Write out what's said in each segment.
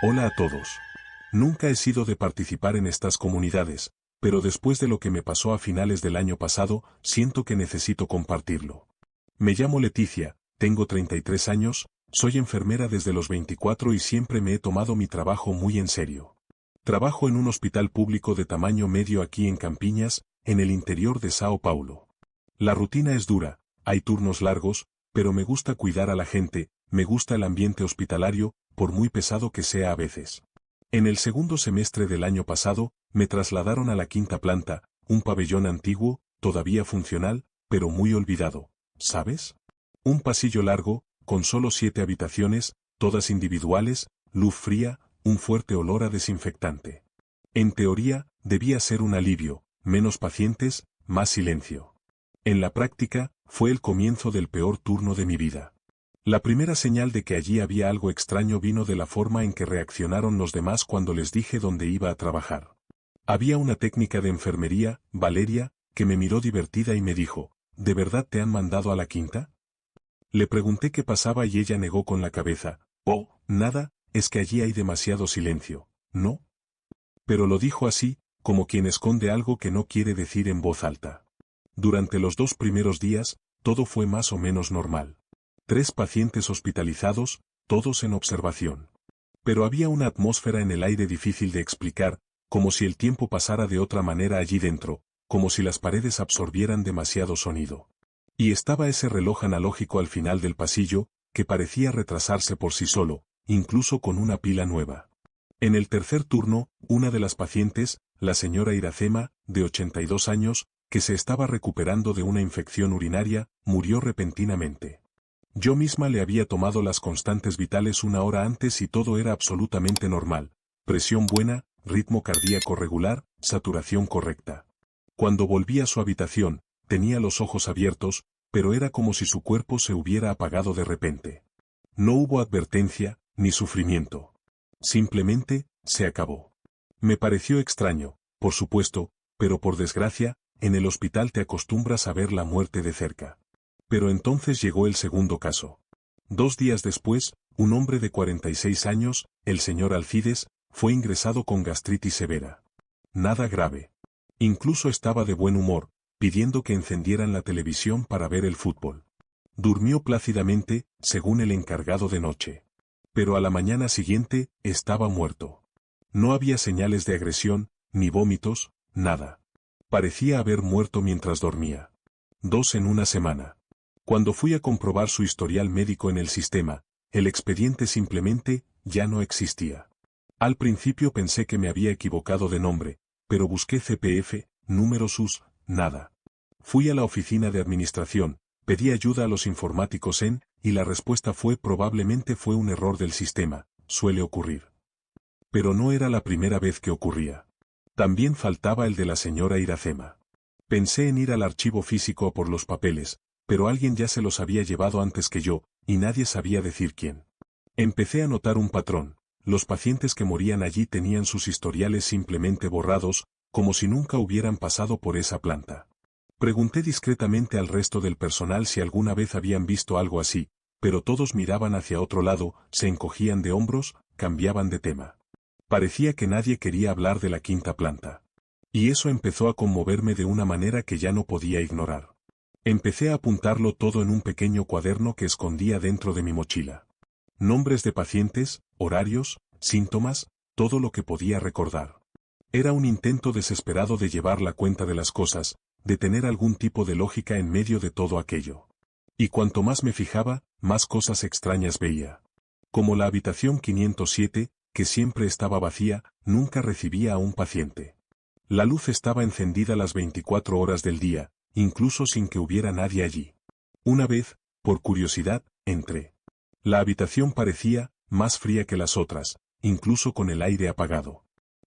Hola a todos. Nunca he sido de participar en estas comunidades, pero después de lo que me pasó a finales del año pasado, siento que necesito compartirlo. Me llamo Leticia, tengo 33 años, soy enfermera desde los 24 y siempre me he tomado mi trabajo muy en serio. Trabajo en un hospital público de tamaño medio aquí en Campiñas, en el interior de Sao Paulo. La rutina es dura, hay turnos largos, pero me gusta cuidar a la gente, me gusta el ambiente hospitalario, por muy pesado que sea a veces. En el segundo semestre del año pasado, me trasladaron a la quinta planta, un pabellón antiguo, todavía funcional, pero muy olvidado, ¿sabes? Un pasillo largo, con solo 7 habitaciones, todas individuales, luz fría, un fuerte olor a desinfectante. En teoría, debía ser un alivio, menos pacientes, más silencio. En la práctica, fue el comienzo del peor turno de mi vida. La primera señal de que allí había algo extraño vino de la forma en que reaccionaron los demás cuando les dije dónde iba a trabajar. Había una técnica de enfermería, Valeria, que me miró divertida y me dijo, ¿de verdad te han mandado a la quinta? Le pregunté qué pasaba y ella negó con la cabeza, oh, nada, es que allí hay demasiado silencio, ¿no? Pero lo dijo así, como quien esconde algo que no quiere decir en voz alta. Durante los 2 primeros días, todo fue más o menos normal. 3 pacientes hospitalizados, todos en observación. Pero había una atmósfera en el aire difícil de explicar, como si el tiempo pasara de otra manera allí dentro, como si las paredes absorbieran demasiado sonido. Y estaba ese reloj analógico al final del pasillo, que parecía retrasarse por sí solo, incluso con una pila nueva. En el tercer turno, una de las pacientes, la señora Iracema, de 82 años, que se estaba recuperando de una infección urinaria, murió repentinamente. Yo misma le había tomado las constantes vitales 1 hora antes y todo era absolutamente normal. Presión buena, ritmo cardíaco regular, saturación correcta. Cuando volví a su habitación, tenía los ojos abiertos, pero era como si su cuerpo se hubiera apagado de repente. No hubo advertencia, ni sufrimiento. Simplemente, se acabó. Me pareció extraño, por supuesto, pero por desgracia, en el hospital te acostumbras a ver la muerte de cerca. Pero entonces llegó el segundo caso. 2 días después, un hombre de 46 años, el señor Alcides, fue ingresado con gastritis severa. Nada grave. Incluso estaba de buen humor, pidiendo que encendieran la televisión para ver el fútbol. Durmió plácidamente, según el encargado de noche. Pero a la mañana siguiente, estaba muerto. No había señales de agresión, ni vómitos, nada. Parecía haber muerto mientras dormía. 2 en una semana. Cuando fui a comprobar su historial médico en el sistema, el expediente simplemente ya no existía. Al principio pensé que me había equivocado de nombre, pero busqué CPF, número SUS, nada. Fui a la oficina de administración, pedí ayuda a los informáticos y la respuesta fue probablemente fue un error del sistema, suele ocurrir. Pero no era la primera vez que ocurría. También faltaba el de la señora Iracema. Pensé en ir al archivo físico a por los papeles, pero alguien ya se los había llevado antes que yo, y nadie sabía decir quién. Empecé a notar un patrón. Los pacientes que morían allí tenían sus historiales simplemente borrados, como si nunca hubieran pasado por esa planta. Pregunté discretamente al resto del personal si alguna vez habían visto algo así, pero todos miraban hacia otro lado, se encogían de hombros, cambiaban de tema. Parecía que nadie quería hablar de la quinta planta. Y eso empezó a conmoverme de una manera que ya no podía ignorar. Empecé a apuntarlo todo en un pequeño cuaderno que escondía dentro de mi mochila. Nombres de pacientes, horarios, síntomas, todo lo que podía recordar. Era un intento desesperado de llevar la cuenta de las cosas, de tener algún tipo de lógica en medio de todo aquello. Y cuanto más me fijaba, más cosas extrañas veía. Como la habitación 507, que siempre estaba vacía, nunca recibía a un paciente. La luz estaba encendida las 24 horas del día, incluso sin que hubiera nadie allí. Una vez, por curiosidad, entré. La habitación parecía más fría que las otras, incluso con el aire apagado.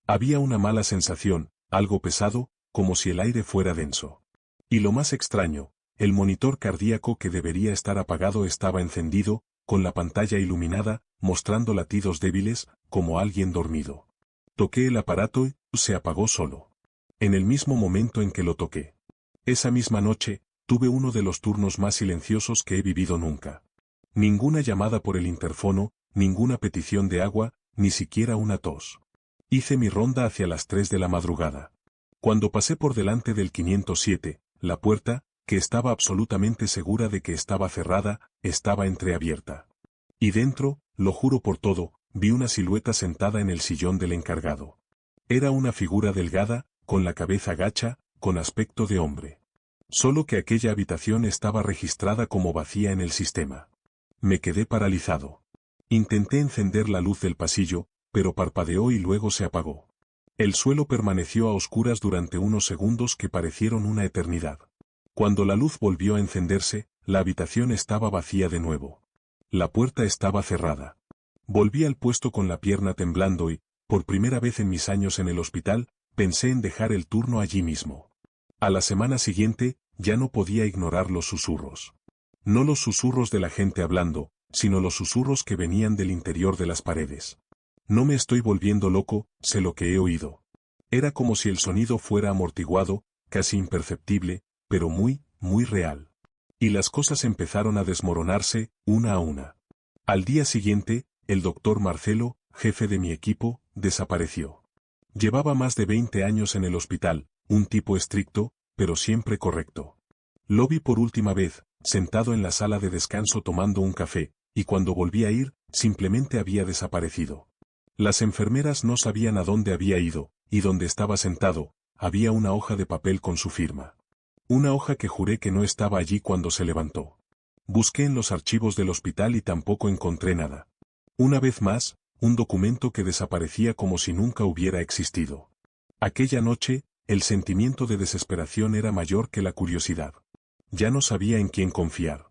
Había una mala sensación, algo pesado, como si el aire fuera denso. Y lo más extraño, el monitor cardíaco que debería estar apagado estaba encendido, con la pantalla iluminada, mostrando latidos débiles, como alguien dormido. Toqué el aparato y se apagó solo. En el mismo momento en que lo toqué. Esa misma noche, tuve uno de los turnos más silenciosos que he vivido nunca. Ninguna llamada por el interfono, ninguna petición de agua, ni siquiera una tos. Hice mi ronda hacia las 3 de la madrugada. Cuando pasé por delante del 507, la puerta, que estaba absolutamente segura de que estaba cerrada, estaba entreabierta. Y dentro, lo juro por todo, vi una silueta sentada en el sillón del encargado. Era una figura delgada, con la cabeza gacha, con aspecto de hombre. Solo que aquella habitación estaba registrada como vacía en el sistema. Me quedé paralizado. Intenté encender la luz del pasillo, pero parpadeó y luego se apagó. El suelo permaneció a oscuras durante unos segundos que parecieron una eternidad. Cuando la luz volvió a encenderse, la habitación estaba vacía de nuevo. La puerta estaba cerrada. Volví al puesto con la pierna temblando y, por primera vez en mis años en el hospital, pensé en dejar el turno allí mismo. A la semana siguiente, ya no podía ignorar los susurros. No los susurros de la gente hablando, sino los susurros que venían del interior de las paredes. No me estoy volviendo loco, sé lo que he oído. Era como si el sonido fuera amortiguado, casi imperceptible, pero muy, muy real. Y las cosas empezaron a desmoronarse, una a una. Al día siguiente, el doctor Marcelo, jefe de mi equipo, desapareció. Llevaba más de 20 años en el hospital, un tipo estricto, pero siempre correcto. Lo vi por última vez, sentado en la sala de descanso tomando un café, y cuando volví a ir, simplemente había desaparecido. Las enfermeras no sabían a dónde había ido, y donde estaba sentado, había una hoja de papel con su firma. Una hoja que juré que no estaba allí cuando se levantó. Busqué en los archivos del hospital y tampoco encontré nada. Una vez más, un documento que desaparecía como si nunca hubiera existido. Aquella noche, el sentimiento de desesperación era mayor que la curiosidad. Ya no sabía en quién confiar.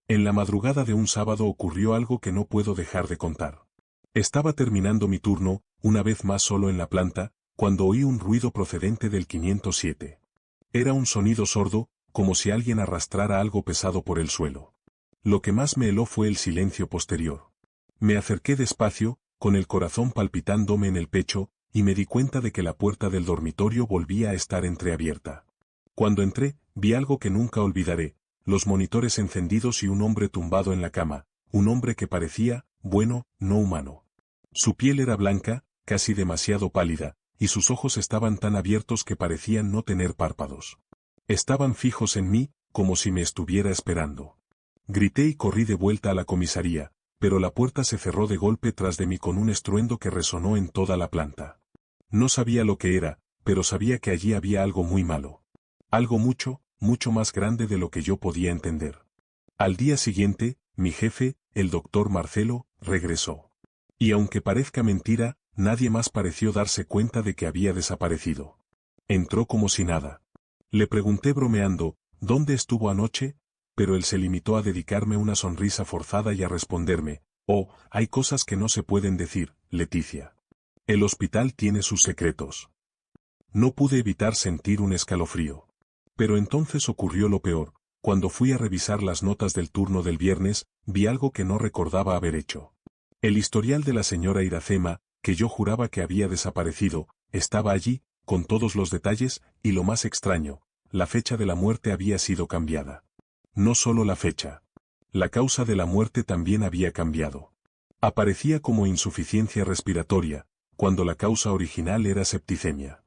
En la madrugada de un sábado ocurrió algo que no puedo dejar de contar. Estaba terminando mi turno, una vez más solo en la planta, cuando oí un ruido procedente del 507. Era un sonido sordo, como si alguien arrastrara algo pesado por el suelo. Lo que más me heló fue el silencio posterior. Me acerqué despacio, con el corazón palpitándome en el pecho, y me di cuenta de que la puerta del dormitorio volvía a estar entreabierta. Cuando entré, vi algo que nunca olvidaré, los monitores encendidos y un hombre tumbado en la cama, un hombre que parecía, bueno, no humano. Su piel era blanca, casi demasiado pálida, y sus ojos estaban tan abiertos que parecían no tener párpados. Estaban fijos en mí, como si me estuviera esperando. Grité y corrí de vuelta a la comisaría, pero la puerta se cerró de golpe tras de mí con un estruendo que resonó en toda la planta. No sabía lo que era, pero sabía que allí había algo muy malo. Algo mucho, mucho más grande de lo que yo podía entender. Al día siguiente, mi jefe, el doctor Marcelo, regresó. Y aunque parezca mentira, nadie más pareció darse cuenta de que había desaparecido. Entró como si nada. Le pregunté bromeando, ¿dónde estuvo anoche? Pero él se limitó a dedicarme una sonrisa forzada y a responderme, oh, hay cosas que no se pueden decir, Leticia. El hospital tiene sus secretos. No pude evitar sentir un escalofrío. Pero entonces ocurrió lo peor. Cuando fui a revisar las notas del turno del viernes, vi algo que no recordaba haber hecho. El historial de la señora Iracema, que yo juraba que había desaparecido, estaba allí, con todos los detalles, y lo más extraño, la fecha de la muerte había sido cambiada. No solo la fecha. La causa de la muerte también había cambiado. Aparecía como insuficiencia respiratoria, cuando la causa original era septicemia.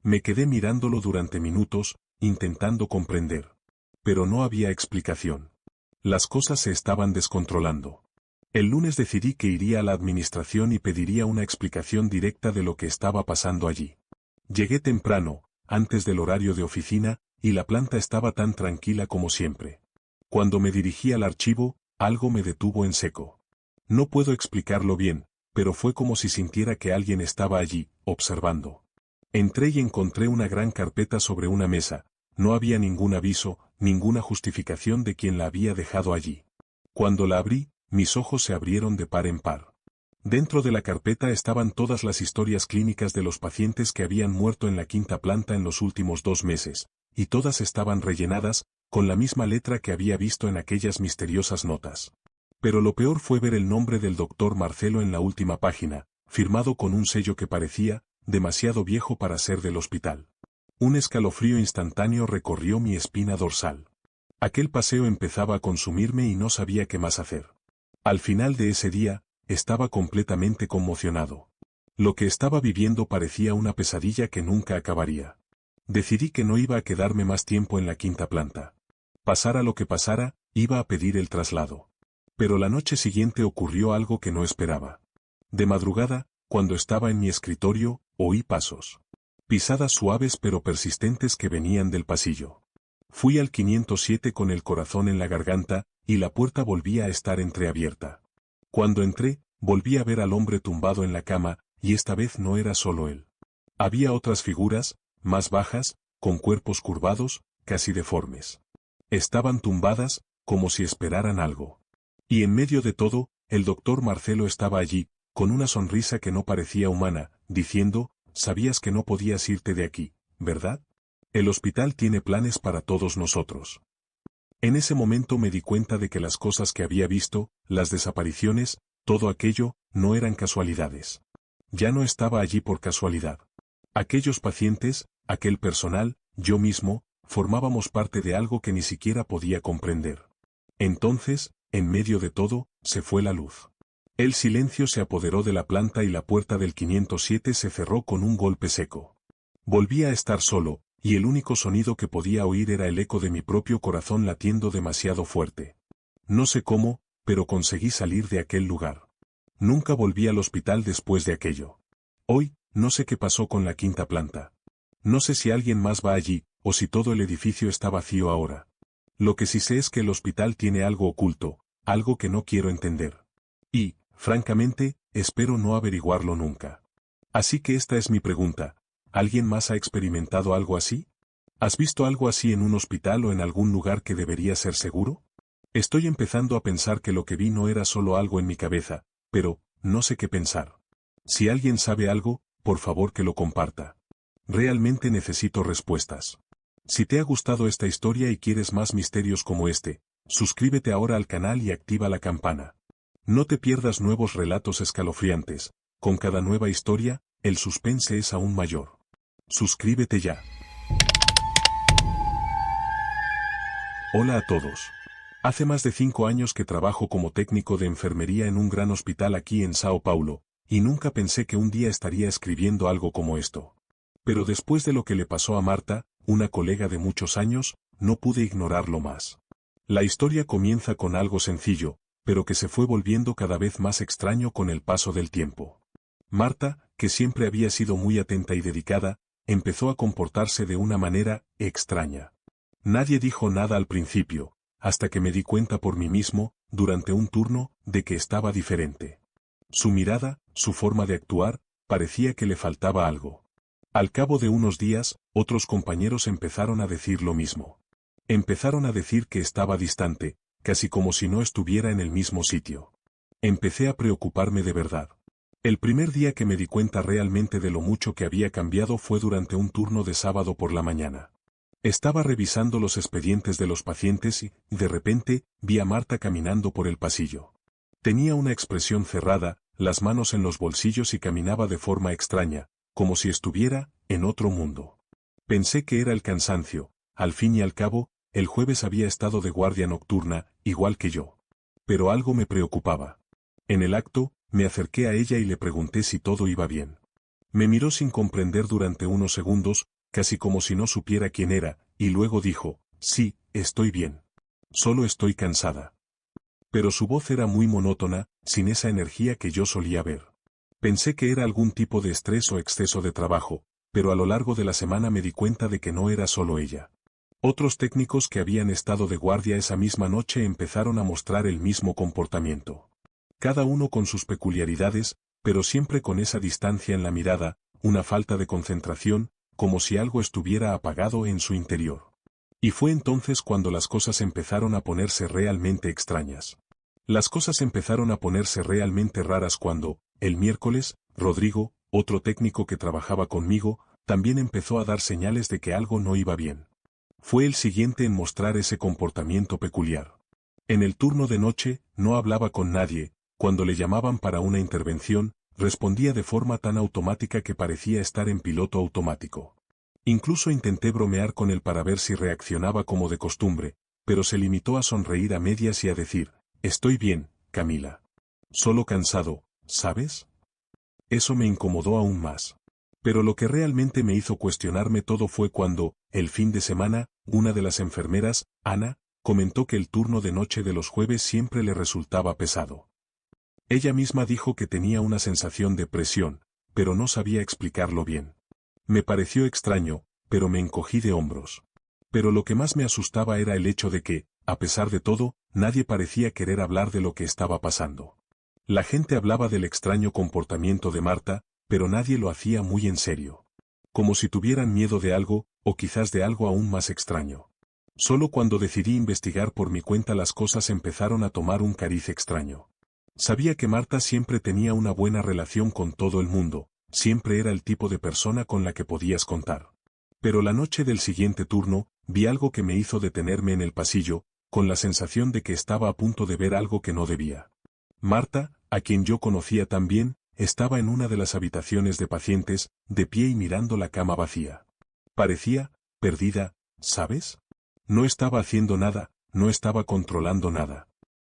Me quedé mirándolo durante minutos, intentando comprender. Pero no había explicación. Las cosas se estaban descontrolando. El lunes decidí que iría a la administración y pediría una explicación directa de lo que estaba pasando allí. Llegué temprano, antes del horario de oficina, y la planta estaba tan tranquila como siempre. Cuando me dirigí al archivo, algo me detuvo en seco. No puedo explicarlo bien, pero fue como si sintiera que alguien estaba allí, observando. Entré y encontré una gran carpeta sobre una mesa. No había ningún aviso, ninguna justificación de quién la había dejado allí. Cuando la abrí, mis ojos se abrieron de par en par. Dentro de la carpeta estaban todas las historias clínicas de los pacientes que habían muerto en la quinta planta en los últimos 2 meses, y todas estaban rellenadas, con la misma letra que había visto en aquellas misteriosas notas. Pero lo peor fue ver el nombre del doctor Marcelo en la última página, firmado con un sello que parecía demasiado viejo para ser del hospital. Un escalofrío instantáneo recorrió mi espina dorsal. Aquel paseo empezaba a consumirme y no sabía qué más hacer. Al final de ese día, estaba completamente conmocionado. Lo que estaba viviendo parecía una pesadilla que nunca acabaría. Decidí que no iba a quedarme más tiempo en la quinta planta. Pasara lo que pasara, iba a pedir el traslado. Pero la noche siguiente ocurrió algo que no esperaba. De madrugada, cuando estaba en mi escritorio, oí pasos. Pisadas suaves pero persistentes que venían del pasillo. Fui al 507 con el corazón en la garganta, y la puerta volvía a estar entreabierta. Cuando entré, volví a ver al hombre tumbado en la cama, y esta vez no era solo él. Había otras figuras, más bajas, con cuerpos curvados, casi deformes. Estaban tumbadas, como si esperaran algo. Y en medio de todo, el doctor Marcelo estaba allí, con una sonrisa que no parecía humana, diciendo, «Sabías que no podías irte de aquí, ¿verdad? El hospital tiene planes para todos nosotros». En ese momento me di cuenta de que las cosas que había visto, las desapariciones, todo aquello, no eran casualidades. Ya no estaba allí por casualidad. Aquellos pacientes, aquel personal, yo mismo, formábamos parte de algo que ni siquiera podía comprender. Entonces, en medio de todo, se fue la luz. El silencio se apoderó de la planta y la puerta del 507 se cerró con un golpe seco. Volví a estar solo, y el único sonido que podía oír era el eco de mi propio corazón latiendo demasiado fuerte. No sé cómo, pero conseguí salir de aquel lugar. Nunca volví al hospital después de aquello. Hoy, no sé qué pasó con la quinta planta. No sé si alguien más va allí, o si todo el edificio está vacío ahora. Lo que sí sé es que el hospital tiene algo oculto, algo que no quiero entender. Y, francamente, espero no averiguarlo nunca. Así que esta es mi pregunta. ¿Alguien más ha experimentado algo así? ¿Has visto algo así en un hospital o en algún lugar que debería ser seguro? Estoy empezando a pensar que lo que vi no era solo algo en mi cabeza, pero, no sé qué pensar. Si alguien sabe algo, por favor que lo comparta. Realmente necesito respuestas. Si te ha gustado esta historia y quieres más misterios como este, suscríbete ahora al canal y activa la campana. No te pierdas nuevos relatos escalofriantes. Con cada nueva historia, el suspense es aún mayor. Suscríbete ya. Hola a todos. Hace más de 5 años que trabajo como técnico de enfermería en un gran hospital aquí en Sao Paulo, y nunca pensé que un día estaría escribiendo algo como esto. Pero después de lo que le pasó a Marta, una colega de muchos años, no pude ignorarlo más. La historia comienza con algo sencillo, pero que se fue volviendo cada vez más extraño con el paso del tiempo. Marta, que siempre había sido muy atenta y dedicada, empezó a comportarse de una manera extraña. Nadie dijo nada al principio, hasta que me di cuenta por mí mismo, durante un turno, de que estaba diferente. Su mirada, su forma de actuar, parecía que le faltaba algo. Al cabo de unos días, otros compañeros empezaron a decir lo mismo. Empezaron a decir que estaba distante, casi como si no estuviera en el mismo sitio. Empecé a preocuparme de verdad. El primer día que me di cuenta realmente de lo mucho que había cambiado fue durante un turno de sábado por la mañana. Estaba revisando los expedientes de los pacientes y, de repente, vi a Marta caminando por el pasillo. Tenía una expresión cerrada, las manos en los bolsillos y caminaba de forma extraña, como si estuviera en otro mundo. Pensé que era el cansancio. Al fin y al cabo, el jueves había estado de guardia nocturna, igual que yo. Pero algo me preocupaba. En el acto, me acerqué a ella y le pregunté si todo iba bien. Me miró sin comprender durante unos segundos, casi como si no supiera quién era, y luego dijo, «Sí, estoy bien. Solo estoy cansada». Pero su voz era muy monótona, sin esa energía que yo solía ver. Pensé que era algún tipo de estrés o exceso de trabajo, pero a lo largo de la semana me di cuenta de que no era solo ella. Otros técnicos que habían estado de guardia esa misma noche empezaron a mostrar el mismo comportamiento. Cada uno con sus peculiaridades, pero siempre con esa distancia en la mirada, una falta de concentración, como si algo estuviera apagado en su interior. Y fue entonces cuando las cosas empezaron a ponerse realmente extrañas. Las cosas empezaron a ponerse realmente raras cuando, el miércoles, Rodrigo, otro técnico que trabajaba conmigo, también empezó a dar señales de que algo no iba bien. Fue el siguiente en mostrar ese comportamiento peculiar. En el turno de noche, no hablaba con nadie. Cuando le llamaban para una intervención, respondía de forma tan automática que parecía estar en piloto automático. Incluso intenté bromear con él para ver si reaccionaba como de costumbre, pero se limitó a sonreír a medias y a decir, «Estoy bien, Camila». Solo cansado, ¿sabes? Eso me incomodó aún más. Pero lo que realmente me hizo cuestionarme todo fue cuando, el fin de semana, una de las enfermeras, Ana, comentó que el turno de noche de los jueves siempre le resultaba pesado. Ella misma dijo que tenía una sensación de presión, pero no sabía explicarlo bien. Me pareció extraño, pero me encogí de hombros. Pero lo que más me asustaba era el hecho de que, a pesar de todo, nadie parecía querer hablar de lo que estaba pasando. La gente hablaba del extraño comportamiento de Marta, pero nadie lo hacía muy en serio. Como si tuvieran miedo de algo, o quizás de algo aún más extraño. Solo cuando decidí investigar por mi cuenta las cosas empezaron a tomar un cariz extraño. Sabía que Marta siempre tenía una buena relación con todo el mundo, siempre era el tipo de persona con la que podías contar. Pero la noche del siguiente turno, vi algo que me hizo detenerme en el pasillo, con la sensación de que estaba a punto de ver algo que no debía. Marta, a quien yo conocía tan bien, estaba en una de las habitaciones de pacientes, de pie y mirando la cama vacía. Parecía perdida, ¿sabes? No estaba haciendo nada, no estaba controlando nada.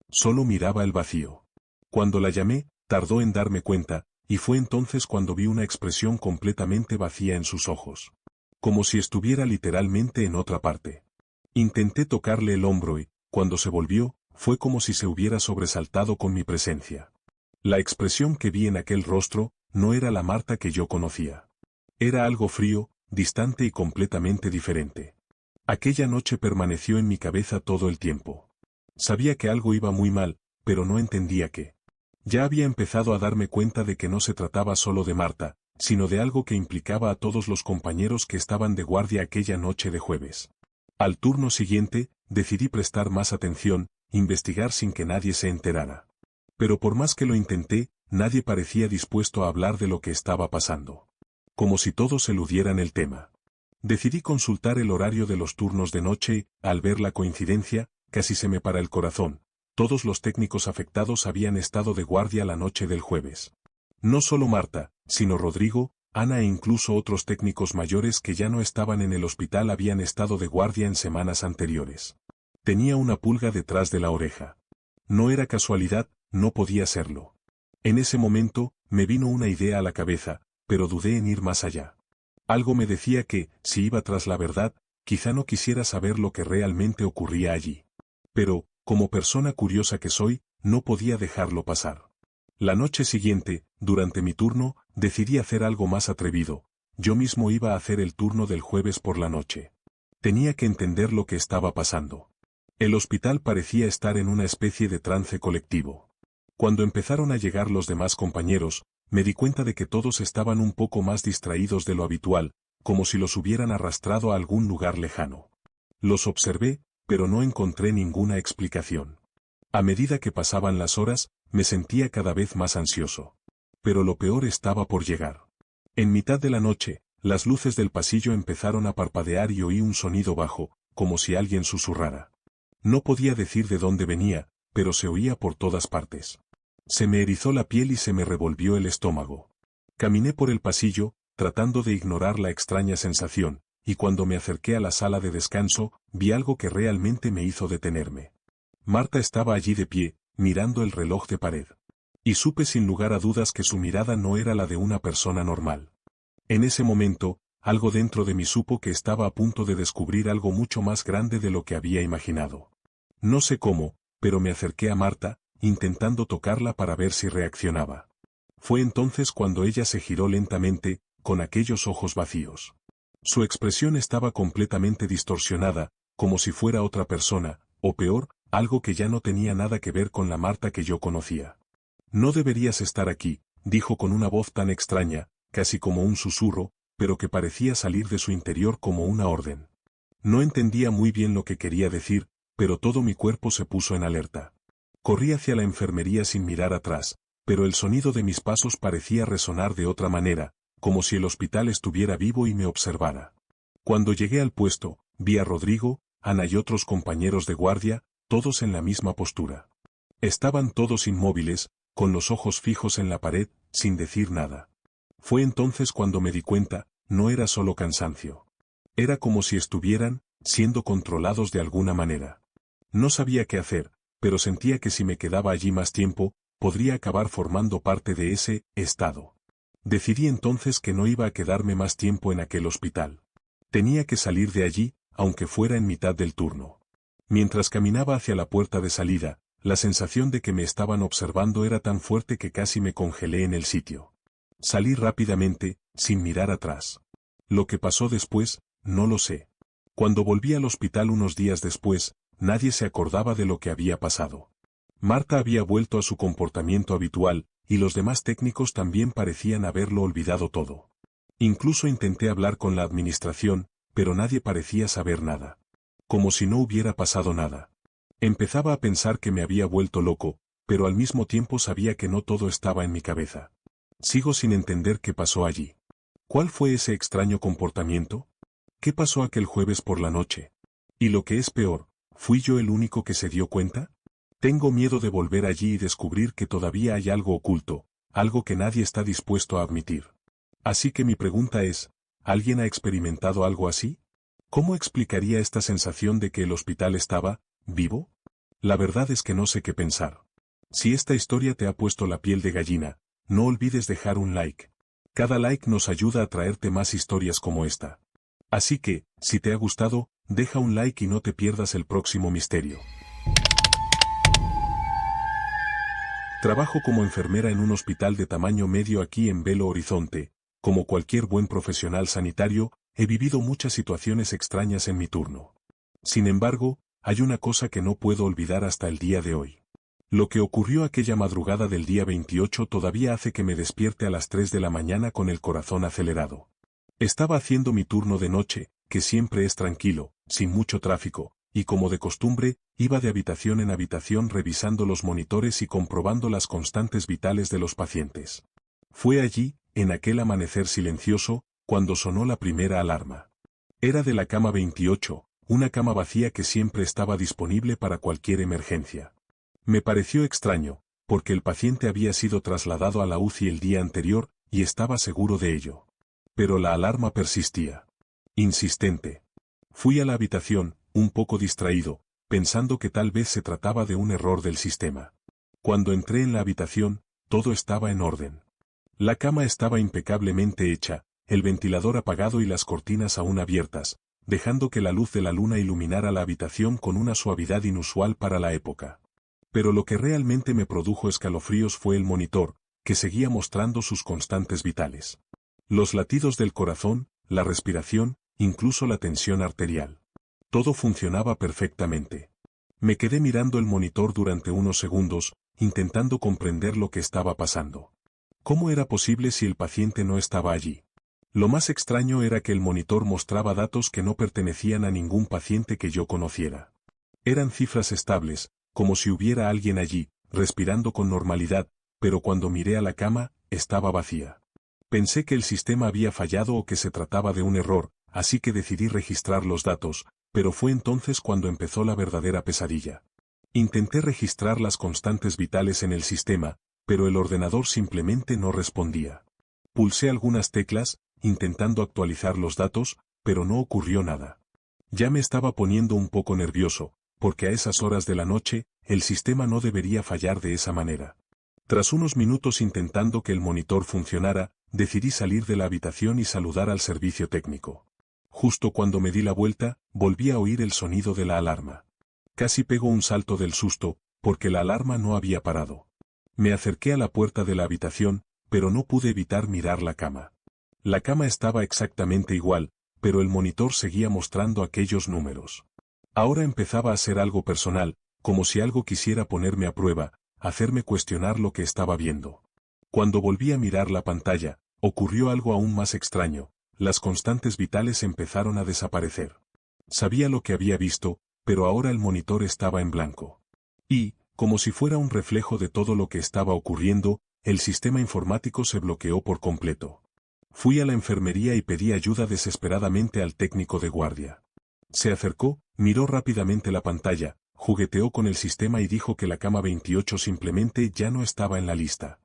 Solo miraba el vacío. Cuando la llamé, tardó en darme cuenta, y fue entonces cuando vi una expresión completamente vacía en sus ojos. Como si estuviera literalmente en otra parte. Intenté tocarle el hombro y, cuando se volvió, fue como si se hubiera sobresaltado con mi presencia. La expresión que vi en aquel rostro, no era la Marta que yo conocía. Era algo frío, distante y completamente diferente. Aquella noche permaneció en mi cabeza todo el tiempo. Sabía que algo iba muy mal, pero no entendía qué. Ya había empezado a darme cuenta de que no se trataba solo de Marta, sino de algo que implicaba a todos los compañeros que estaban de guardia aquella noche de jueves. Al turno siguiente, decidí prestar más atención, investigar sin que nadie se enterara. Pero por más que lo intenté, nadie parecía dispuesto a hablar de lo que estaba pasando. Como si todos eludieran el tema. Decidí consultar el horario de los turnos de noche y, al ver la coincidencia, casi se me para el corazón. Todos los técnicos afectados habían estado de guardia la noche del jueves. No solo Marta, sino Rodrigo, Ana e incluso otros técnicos mayores que ya no estaban en el hospital habían estado de guardia en semanas anteriores. Tenía una pulga detrás de la oreja. No era casualidad, no podía serlo. En ese momento, me vino una idea a la cabeza, pero dudé en ir más allá. Algo me decía que, si iba tras la verdad, quizá no quisiera saber lo que realmente ocurría allí. Pero, como persona curiosa que soy, no podía dejarlo pasar. La noche siguiente, durante mi turno, decidí hacer algo más atrevido. Yo mismo iba a hacer el turno del jueves por la noche. Tenía que entender lo que estaba pasando. El hospital parecía estar en una especie de trance colectivo. Cuando empezaron a llegar los demás compañeros, me di cuenta de que todos estaban un poco más distraídos de lo habitual, como si los hubieran arrastrado a algún lugar lejano. Los observé, pero no encontré ninguna explicación. A medida que pasaban las horas, me sentía cada vez más ansioso. Pero lo peor estaba por llegar. En mitad de la noche, las luces del pasillo empezaron a parpadear y oí un sonido bajo, como si alguien susurrara. No podía decir de dónde venía, pero se oía por todas partes. Se me erizó la piel y se me revolvió el estómago. Caminé por el pasillo, tratando de ignorar la extraña sensación, y cuando me acerqué a la sala de descanso, vi algo que realmente me hizo detenerme. Marta estaba allí de pie, mirando el reloj de pared. Y supe sin lugar a dudas que su mirada no era la de una persona normal. En ese momento, algo dentro de mí supo que estaba a punto de descubrir algo mucho más grande de lo que había imaginado. No sé cómo, pero me acerqué a Marta, intentando tocarla para ver si reaccionaba. Fue entonces cuando ella se giró lentamente, con aquellos ojos vacíos. Su expresión estaba completamente distorsionada, como si fuera otra persona, o peor, algo que ya no tenía nada que ver con la Marta que yo conocía. No deberías estar aquí, dijo con una voz tan extraña, casi como un susurro, pero que parecía salir de su interior como una orden. No entendía muy bien lo que quería decir, pero todo mi cuerpo se puso en alerta. Corrí hacia la enfermería sin mirar atrás, pero el sonido de mis pasos parecía resonar de otra manera, como si el hospital estuviera vivo y me observara. Cuando llegué al puesto, vi a Rodrigo, Ana y otros compañeros de guardia, todos en la misma postura. Estaban todos inmóviles, con los ojos fijos en la pared, sin decir nada. Fue entonces cuando me di cuenta, no era solo cansancio. Era como si estuvieran, siendo controlados de alguna manera. No sabía qué hacer, pero sentía que si me quedaba allí más tiempo, podría acabar formando parte de ese estado. Decidí entonces que no iba a quedarme más tiempo en aquel hospital. Tenía que salir de allí, aunque fuera en mitad del turno. Mientras caminaba hacia la puerta de salida, la sensación de que me estaban observando era tan fuerte que casi me congelé en el sitio. Salí rápidamente, sin mirar atrás. Lo que pasó después, no lo sé. Cuando volví al hospital unos días después, nadie se acordaba de lo que había pasado. Marta había vuelto a su comportamiento habitual, y los demás técnicos también parecían haberlo olvidado todo. Incluso intenté hablar con la administración, pero nadie parecía saber nada. Como si no hubiera pasado nada. Empezaba a pensar que me había vuelto loco, pero al mismo tiempo sabía que no todo estaba en mi cabeza. Sigo sin entender qué pasó allí. ¿Cuál fue ese extraño comportamiento? ¿Qué pasó aquel jueves por la noche? Y lo que es peor, ¿fui yo el único que se dio cuenta? Tengo miedo de volver allí y descubrir que todavía hay algo oculto, algo que nadie está dispuesto a admitir. Así que mi pregunta es, ¿alguien ha experimentado algo así? ¿Cómo explicaría esta sensación de que el hospital estaba vivo? La verdad es que no sé qué pensar. Si esta historia te ha puesto la piel de gallina, no olvides dejar un like. Cada like nos ayuda a traerte más historias como esta. Así que, si te ha gustado, deja un like y no te pierdas el próximo misterio. Trabajo como enfermera en un hospital de tamaño medio aquí en Belo Horizonte. Como cualquier buen profesional sanitario, he vivido muchas situaciones extrañas en mi turno. Sin embargo, hay una cosa que no puedo olvidar hasta el día de hoy. Lo que ocurrió aquella madrugada del día 28 todavía hace que me despierte a las 3 de la mañana con el corazón acelerado. Estaba haciendo mi turno de noche, que siempre es tranquilo, sin mucho tráfico, y como de costumbre, iba de habitación en habitación revisando los monitores y comprobando las constantes vitales de los pacientes. Fue allí, en aquel amanecer silencioso, cuando sonó la primera alarma. Era de la cama 28, una cama vacía que siempre estaba disponible para cualquier emergencia. Me pareció extraño, porque el paciente había sido trasladado a la UCI el día anterior, y estaba seguro de ello. Pero la alarma persistía. Insistente. Fui a la habitación, un poco distraído, pensando que tal vez se trataba de un error del sistema. Cuando entré en la habitación, todo estaba en orden. La cama estaba impecablemente hecha, el ventilador apagado y las cortinas aún abiertas, dejando que la luz de la luna iluminara la habitación con una suavidad inusual para la época. Pero lo que realmente me produjo escalofríos fue el monitor, que seguía mostrando sus constantes vitales. Los latidos del corazón, la respiración, incluso la tensión arterial. Todo funcionaba perfectamente. Me quedé mirando el monitor durante unos segundos, intentando comprender lo que estaba pasando. ¿Cómo era posible si el paciente no estaba allí? Lo más extraño era que el monitor mostraba datos que no pertenecían a ningún paciente que yo conociera. Eran cifras estables, como si hubiera alguien allí, respirando con normalidad, pero cuando miré a la cama, estaba vacía. Pensé que el sistema había fallado o que se trataba de un error, así que decidí registrar los datos, pero fue entonces cuando empezó la verdadera pesadilla. Intenté registrar las constantes vitales en el sistema, pero el ordenador simplemente no respondía. Pulsé algunas teclas, intentando actualizar los datos, pero no ocurrió nada. Ya me estaba poniendo un poco nervioso, porque a esas horas de la noche, el sistema no debería fallar de esa manera. Tras unos minutos intentando que el monitor funcionara, decidí salir de la habitación y saludar al servicio técnico. Justo cuando me di la vuelta, volví a oír el sonido de la alarma. Casi pego un salto del susto, porque la alarma no había parado. Me acerqué a la puerta de la habitación, pero no pude evitar mirar la cama. La cama estaba exactamente igual, pero el monitor seguía mostrando aquellos números. Ahora empezaba a ser algo personal, como si algo quisiera ponerme a prueba, hacerme cuestionar lo que estaba viendo. Cuando volví a mirar la pantalla, ocurrió algo aún más extraño. Las constantes vitales empezaron a desaparecer. Sabía lo que había visto, pero ahora el monitor estaba en blanco. Y, como si fuera un reflejo de todo lo que estaba ocurriendo, el sistema informático se bloqueó por completo. Fui a la enfermería y pedí ayuda desesperadamente al técnico de guardia. Se acercó, miró rápidamente la pantalla, jugueteó con el sistema y dijo que la cama 28 simplemente ya no estaba en la lista.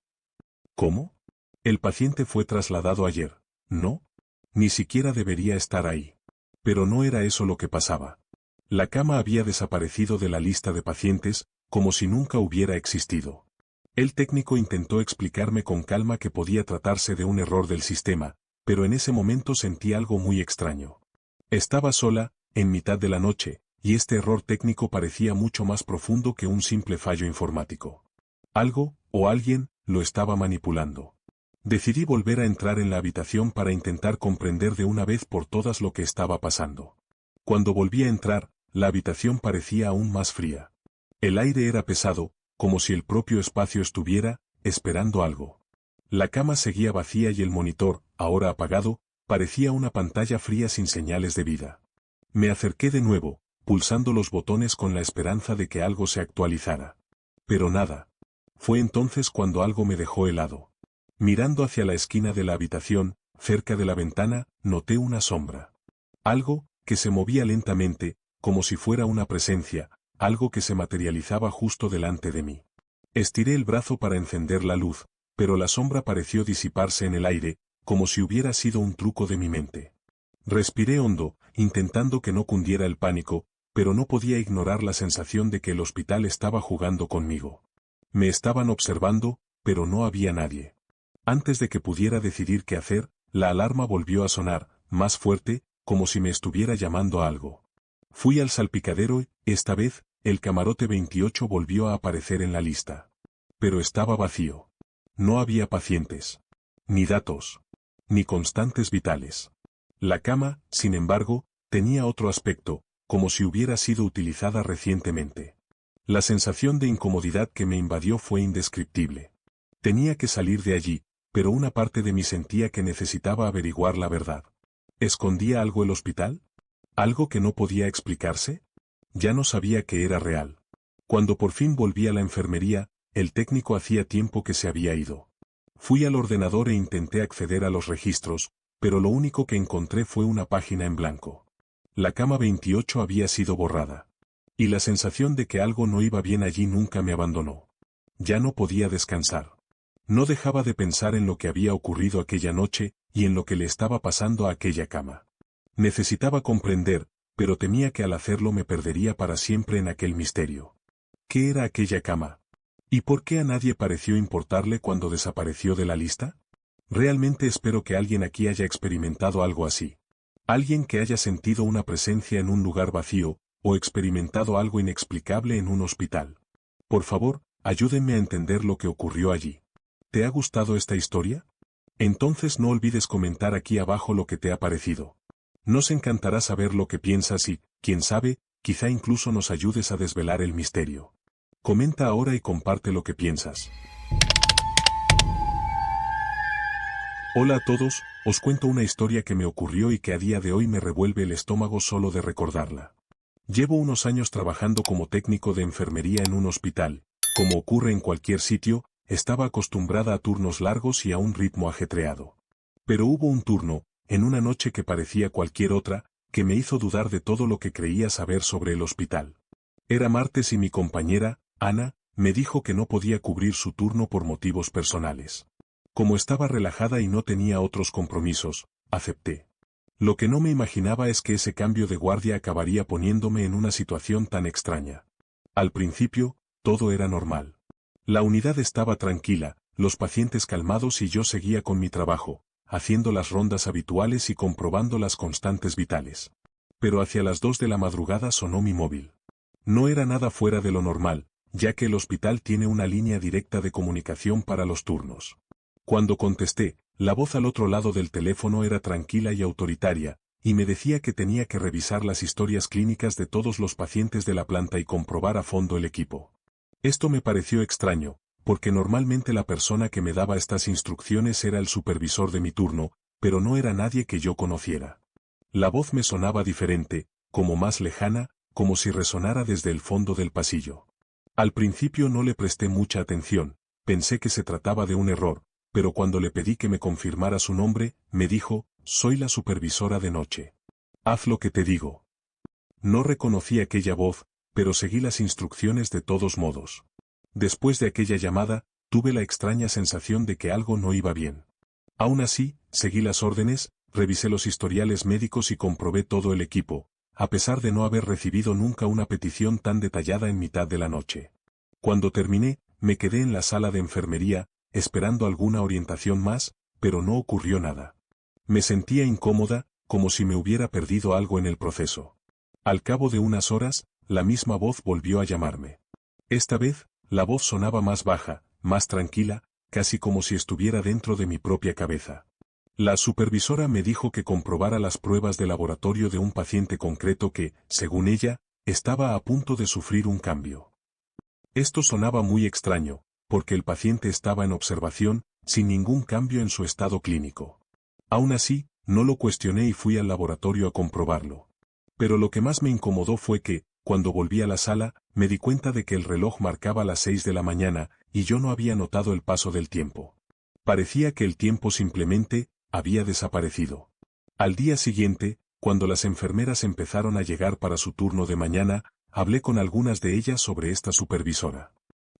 ¿Cómo? El paciente fue trasladado ayer, ¿no? Ni siquiera debería estar ahí. Pero no era eso lo que pasaba. La cama había desaparecido de la lista de pacientes, como si nunca hubiera existido. El técnico intentó explicarme con calma que podía tratarse de un error del sistema, pero en ese momento sentí algo muy extraño. Estaba sola, en mitad de la noche, y este error técnico parecía mucho más profundo que un simple fallo informático. Algo, o alguien, lo estaba manipulando. Decidí volver a entrar en la habitación para intentar comprender de una vez por todas lo que estaba pasando. Cuando volví a entrar, la habitación parecía aún más fría. El aire era pesado, como si el propio espacio estuviera esperando algo. La cama seguía vacía y el monitor, ahora apagado, parecía una pantalla fría sin señales de vida. Me acerqué de nuevo, pulsando los botones con la esperanza de que algo se actualizara. Pero nada. Fue entonces cuando algo me dejó helado. Mirando hacia la esquina de la habitación, cerca de la ventana, noté una sombra. Algo, que se movía lentamente, como si fuera una presencia, algo que se materializaba justo delante de mí. Estiré el brazo para encender la luz, pero la sombra pareció disiparse en el aire, como si hubiera sido un truco de mi mente. Respiré hondo, intentando que no cundiera el pánico, pero no podía ignorar la sensación de que el hospital estaba jugando conmigo. Me estaban observando, pero no había nadie. Antes de que pudiera decidir qué hacer, la alarma volvió a sonar, más fuerte, como si me estuviera llamando a algo. Fui al salpicadero y, esta vez, el camarote 28 volvió a aparecer en la lista. Pero estaba vacío. No había pacientes. Ni datos. Ni constantes vitales. La cama, sin embargo, tenía otro aspecto, como si hubiera sido utilizada recientemente. La sensación de incomodidad que me invadió fue indescriptible. Tenía que salir de allí, pero una parte de mí sentía que necesitaba averiguar la verdad. ¿Escondía algo el hospital? ¿Algo que no podía explicarse? Ya no sabía que era real. Cuando por fin volví a la enfermería, el técnico hacía tiempo que se había ido. Fui al ordenador e intenté acceder a los registros, pero lo único que encontré fue una página en blanco. La cama 28 había sido borrada. Y la sensación de que algo no iba bien allí nunca me abandonó. Ya no podía descansar. No dejaba de pensar en lo que había ocurrido aquella noche, y en lo que le estaba pasando a aquella cama. Necesitaba comprender, pero temía que al hacerlo me perdería para siempre en aquel misterio. ¿Qué era aquella cama? ¿Y por qué a nadie pareció importarle cuando desapareció de la lista? Realmente espero que alguien aquí haya experimentado algo así. Alguien que haya sentido una presencia en un lugar vacío, o experimentado algo inexplicable en un hospital. Por favor, ayúdenme a entender lo que ocurrió allí. ¿Te ha gustado esta historia? Entonces no olvides comentar aquí abajo lo que te ha parecido. Nos encantará saber lo que piensas y, quién sabe, quizá incluso nos ayudes a desvelar el misterio. Comenta ahora y comparte lo que piensas. Hola a todos, os cuento una historia que me ocurrió y que a día de hoy me revuelve el estómago solo de recordarla. Llevo unos años trabajando como técnico de enfermería en un hospital. Como ocurre en cualquier sitio, estaba acostumbrada a turnos largos y a un ritmo ajetreado. Pero hubo un turno, en una noche que parecía cualquier otra, que me hizo dudar de todo lo que creía saber sobre el hospital. Era martes y mi compañera, Ana, me dijo que no podía cubrir su turno por motivos personales. Como estaba relajada y no tenía otros compromisos, acepté. Lo que no me imaginaba es que ese cambio de guardia acabaría poniéndome en una situación tan extraña. Al principio, todo era normal. La unidad estaba tranquila, los pacientes calmados y yo seguía con mi trabajo, haciendo las rondas habituales y comprobando las constantes vitales. Pero hacia las 2 de la madrugada sonó mi móvil. No era nada fuera de lo normal, ya que el hospital tiene una línea directa de comunicación para los turnos. Cuando contesté, la voz al otro lado del teléfono era tranquila y autoritaria, y me decía que tenía que revisar las historias clínicas de todos los pacientes de la planta y comprobar a fondo el equipo. Esto me pareció extraño, porque normalmente la persona que me daba estas instrucciones era el supervisor de mi turno, pero no era nadie que yo conociera. La voz me sonaba diferente, como más lejana, como si resonara desde el fondo del pasillo. Al principio no le presté mucha atención, pensé que se trataba de un error, pero cuando le pedí que me confirmara su nombre, me dijo, soy la supervisora de noche. Haz lo que te digo. No reconocí aquella voz, pero seguí las instrucciones de todos modos. Después de aquella llamada, tuve la extraña sensación de que algo no iba bien. Aún así, seguí las órdenes, revisé los historiales médicos y comprobé todo el equipo, a pesar de no haber recibido nunca una petición tan detallada en mitad de la noche. Cuando terminé, me quedé en la sala de enfermería, esperando alguna orientación más, pero no ocurrió nada. Me sentía incómoda, como si me hubiera perdido algo en el proceso. Al cabo de unas horas, la misma voz volvió a llamarme. Esta vez, la voz sonaba más baja, más tranquila, casi como si estuviera dentro de mi propia cabeza. La supervisora me dijo que comprobara las pruebas de laboratorio de un paciente concreto que, según ella, estaba a punto de sufrir un cambio. Esto sonaba muy extraño, porque el paciente estaba en observación, sin ningún cambio en su estado clínico. Aún así, no lo cuestioné y fui al laboratorio a comprobarlo. Pero lo que más me incomodó fue que, cuando volví a la sala, me di cuenta de que el reloj marcaba las 6 de la mañana, y yo no había notado el paso del tiempo. Parecía que el tiempo simplemente había desaparecido. Al día siguiente, cuando las enfermeras empezaron a llegar para su turno de mañana, hablé con algunas de ellas sobre esta supervisora.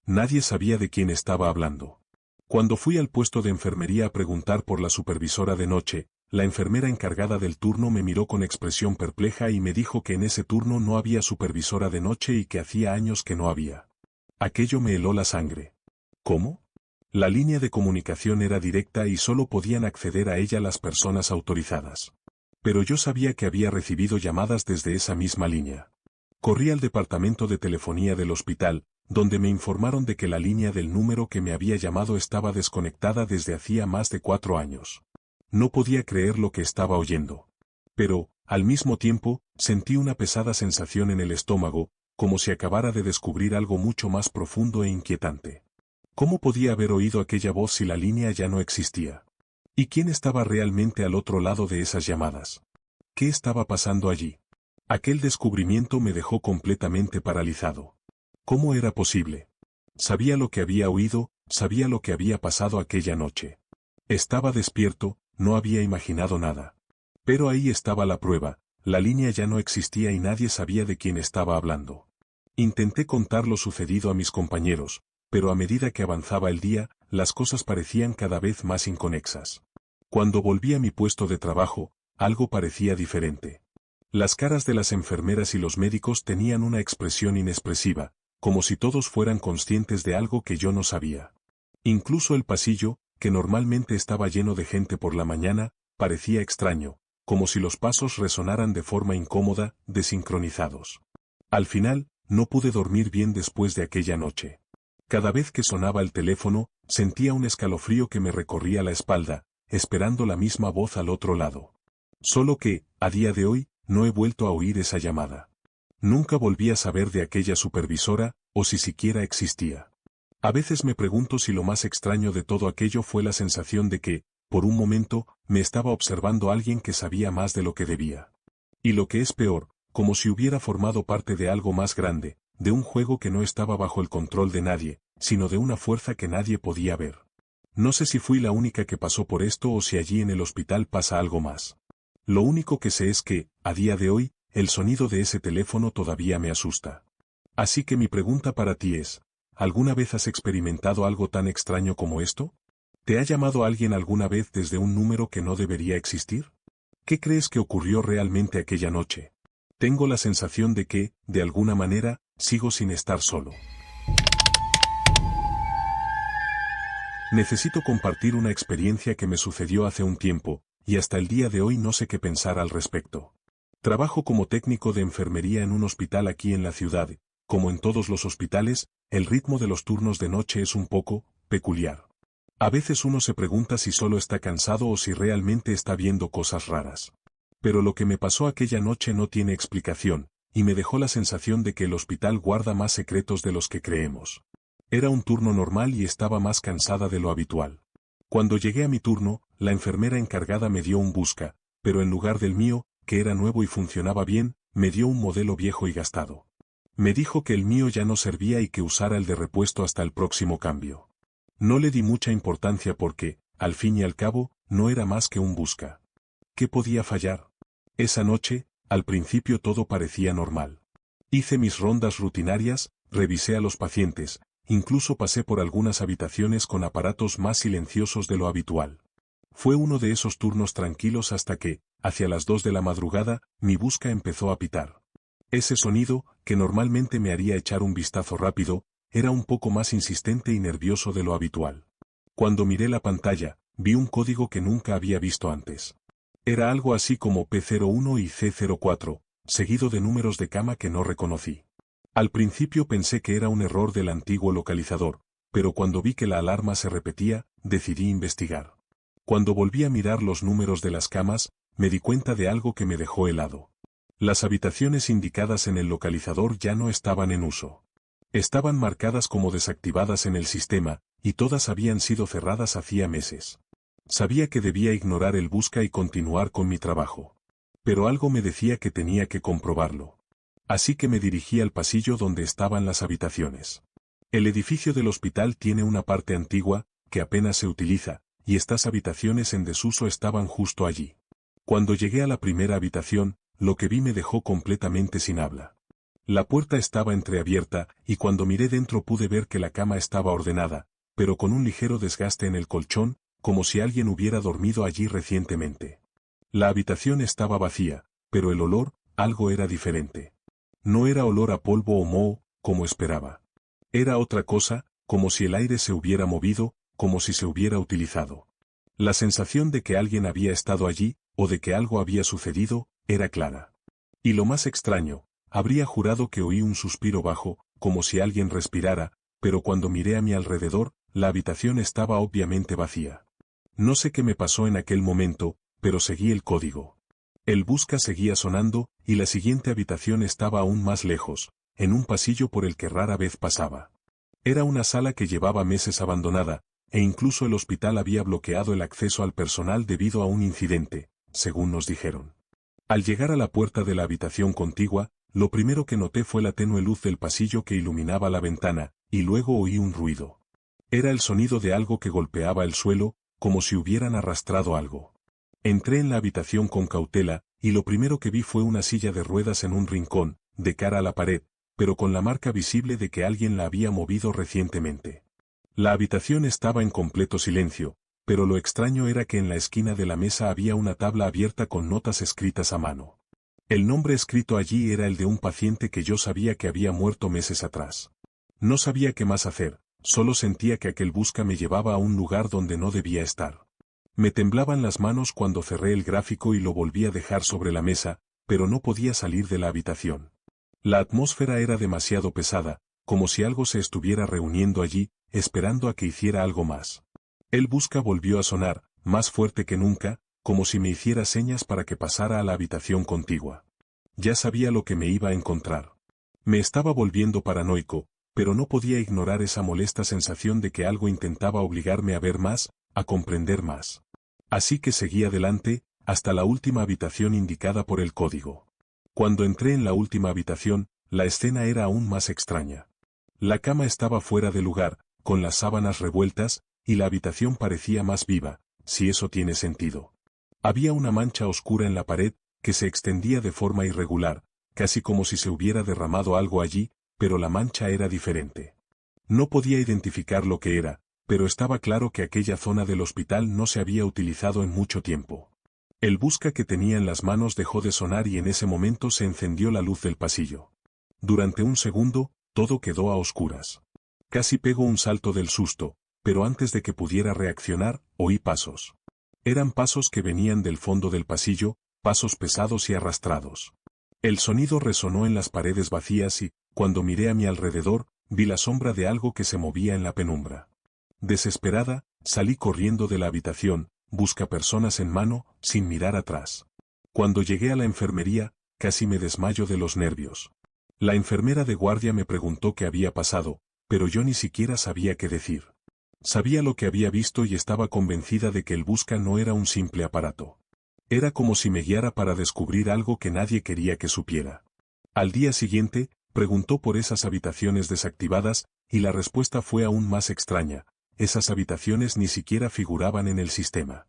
Nadie sabía de quién estaba hablando. Cuando fui al puesto de enfermería a preguntar por la supervisora de noche, la enfermera encargada del turno me miró con expresión perpleja y me dijo que en ese turno no había supervisora de noche y que hacía años que no había. Aquello me heló la sangre. ¿Cómo? La línea de comunicación era directa y solo podían acceder a ella las personas autorizadas. Pero yo sabía que había recibido llamadas desde esa misma línea. Corrí al departamento de telefonía del hospital, donde me informaron de que la línea del número que me había llamado estaba desconectada desde hacía más de 4 años. No podía creer lo que estaba oyendo. Pero, al mismo tiempo, sentí una pesada sensación en el estómago, como si acabara de descubrir algo mucho más profundo e inquietante. ¿Cómo podía haber oído aquella voz si la línea ya no existía? ¿Y quién estaba realmente al otro lado de esas llamadas? ¿Qué estaba pasando allí? Aquel descubrimiento me dejó completamente paralizado. ¿Cómo era posible? Sabía lo que había oído, sabía lo que había pasado aquella noche. Estaba despierto, no había imaginado nada. Pero ahí estaba la prueba, la línea ya no existía y nadie sabía de quién estaba hablando. Intenté contar lo sucedido a mis compañeros, pero a medida que avanzaba el día, las cosas parecían cada vez más inconexas. Cuando volví a mi puesto de trabajo, algo parecía diferente. Las caras de las enfermeras y los médicos tenían una expresión inexpresiva, como si todos fueran conscientes de algo que yo no sabía. Incluso el pasillo, que normalmente estaba lleno de gente por la mañana, parecía extraño, como si los pasos resonaran de forma incómoda, desincronizados. Al final, no pude dormir bien después de aquella noche. Cada vez que sonaba el teléfono, sentía un escalofrío que me recorría la espalda, esperando la misma voz al otro lado. Solo que, a día de hoy, no he vuelto a oír esa llamada. Nunca volví a saber de aquella supervisora, o si siquiera existía. A veces me pregunto si lo más extraño de todo aquello fue la sensación de que, por un momento, me estaba observando alguien que sabía más de lo que debía. Y lo que es peor, como si hubiera formado parte de algo más grande, de un juego que no estaba bajo el control de nadie, sino de una fuerza que nadie podía ver. No sé si fui la única que pasó por esto o si allí en el hospital pasa algo más. Lo único que sé es que, a día de hoy, el sonido de ese teléfono todavía me asusta. Así que mi pregunta para ti es, ¿alguna vez has experimentado algo tan extraño como esto? ¿Te ha llamado alguien alguna vez desde un número que no debería existir? ¿Qué crees que ocurrió realmente aquella noche? Tengo la sensación de que, de alguna manera, sigo sin estar solo. Necesito compartir una experiencia que me sucedió hace un tiempo, y hasta el día de hoy no sé qué pensar al respecto. Trabajo como técnico de enfermería en un hospital aquí en la ciudad. Como en todos los hospitales, el ritmo de los turnos de noche es un poco peculiar. A veces uno se pregunta si solo está cansado o si realmente está viendo cosas raras. Pero lo que me pasó aquella noche no tiene explicación, y me dejó la sensación de que el hospital guarda más secretos de los que creemos. Era un turno normal y estaba más cansada de lo habitual. Cuando llegué a mi turno, la enfermera encargada me dio un busca, pero en lugar del mío, que era nuevo y funcionaba bien, me dio un modelo viejo y gastado. Me dijo que el mío ya no servía y que usara el de repuesto hasta el próximo cambio. No le di mucha importancia porque, al fin y al cabo, no era más que un busca. ¿Qué podía fallar? Esa noche, al principio todo parecía normal. Hice mis rondas rutinarias, revisé a los pacientes, incluso pasé por algunas habitaciones con aparatos más silenciosos de lo habitual. Fue uno de esos turnos tranquilos hasta que, hacia las 2 de la madrugada, mi busca empezó a pitar. Ese sonido, que normalmente me haría echar un vistazo rápido, era un poco más insistente y nervioso de lo habitual. Cuando miré la pantalla, vi un código que nunca había visto antes. Era algo así como P01 y C04, seguido de números de cama que no reconocí. Al principio pensé que era un error del antiguo localizador, pero cuando vi que la alarma se repetía, decidí investigar. Cuando volví a mirar los números de las camas, me di cuenta de algo que me dejó helado. Las habitaciones indicadas en el localizador ya no estaban en uso. Estaban marcadas como desactivadas en el sistema, y todas habían sido cerradas hacía meses. Sabía que debía ignorar el busca y continuar con mi trabajo. Pero algo me decía que tenía que comprobarlo. Así que me dirigí al pasillo donde estaban las habitaciones. El edificio del hospital tiene una parte antigua, que apenas se utiliza, y estas habitaciones en desuso estaban justo allí. Cuando llegué a la primera habitación, lo que vi me dejó completamente sin habla. La puerta estaba entreabierta, y cuando miré dentro pude ver que la cama estaba ordenada, pero con un ligero desgaste en el colchón, como si alguien hubiera dormido allí recientemente. La habitación estaba vacía, pero el olor, algo era diferente. No era olor a polvo o moho, como esperaba. Era otra cosa, como si el aire se hubiera movido, como si se hubiera utilizado. La sensación de que alguien había estado allí, o de que algo había sucedido, era clara. Y lo más extraño, habría jurado que oí un suspiro bajo, como si alguien respirara, pero cuando miré a mi alrededor, la habitación estaba obviamente vacía. No sé qué me pasó en aquel momento, pero seguí el código. El busca seguía sonando, y la siguiente habitación estaba aún más lejos, en un pasillo por el que rara vez pasaba. Era una sala que llevaba meses abandonada, e incluso el hospital había bloqueado el acceso al personal debido a un incidente, según nos dijeron. Al llegar a la puerta de la habitación contigua, lo primero que noté fue la tenue luz del pasillo que iluminaba la ventana, y luego oí un ruido. Era el sonido de algo que golpeaba el suelo, como si hubieran arrastrado algo. Entré en la habitación con cautela, y lo primero que vi fue una silla de ruedas en un rincón, de cara a la pared, pero con la marca visible de que alguien la había movido recientemente. La habitación estaba en completo silencio, pero lo extraño era que en la esquina de la mesa había una tabla abierta con notas escritas a mano. El nombre escrito allí era el de un paciente que yo sabía que había muerto meses atrás. No sabía qué más hacer, solo sentía que aquel busca me llevaba a un lugar donde no debía estar. Me temblaban las manos cuando cerré el gráfico y lo volví a dejar sobre la mesa, pero no podía salir de la habitación. La atmósfera era demasiado pesada, como si algo se estuviera reuniendo allí, esperando a que hiciera algo más. El busca volvió a sonar, más fuerte que nunca, como si me hiciera señas para que pasara a la habitación contigua. Ya sabía lo que me iba a encontrar. Me estaba volviendo paranoico, pero no podía ignorar esa molesta sensación de que algo intentaba obligarme a ver más, a comprender más. Así que seguí adelante, hasta la última habitación indicada por el código. Cuando entré en la última habitación, la escena era aún más extraña. La cama estaba fuera de lugar, con las sábanas revueltas, y la habitación parecía más viva, si eso tiene sentido. Había una mancha oscura en la pared, que se extendía de forma irregular, casi como si se hubiera derramado algo allí, pero la mancha era diferente. No podía identificar lo que era, pero estaba claro que aquella zona del hospital no se había utilizado en mucho tiempo. El busca que tenía en las manos dejó de sonar y en ese momento se encendió la luz del pasillo. Durante un segundo, todo quedó a oscuras. Casi pegó un salto del susto, pero antes de que pudiera reaccionar, oí pasos. Eran pasos que venían del fondo del pasillo, pasos pesados y arrastrados. El sonido resonó en las paredes vacías y, cuando miré a mi alrededor, vi la sombra de algo que se movía en la penumbra. Desesperada, salí corriendo de la habitación, busca personas en mano, sin mirar atrás. Cuando llegué a la enfermería, casi me desmayo de los nervios. La enfermera de guardia me preguntó qué había pasado, pero yo ni siquiera sabía qué decir. Sabía lo que había visto y estaba convencida de que el busca no era un simple aparato. Era como si me guiara para descubrir algo que nadie quería que supiera. Al día siguiente, preguntó por esas habitaciones desactivadas, y la respuesta fue aún más extraña. Esas habitaciones ni siquiera figuraban en el sistema.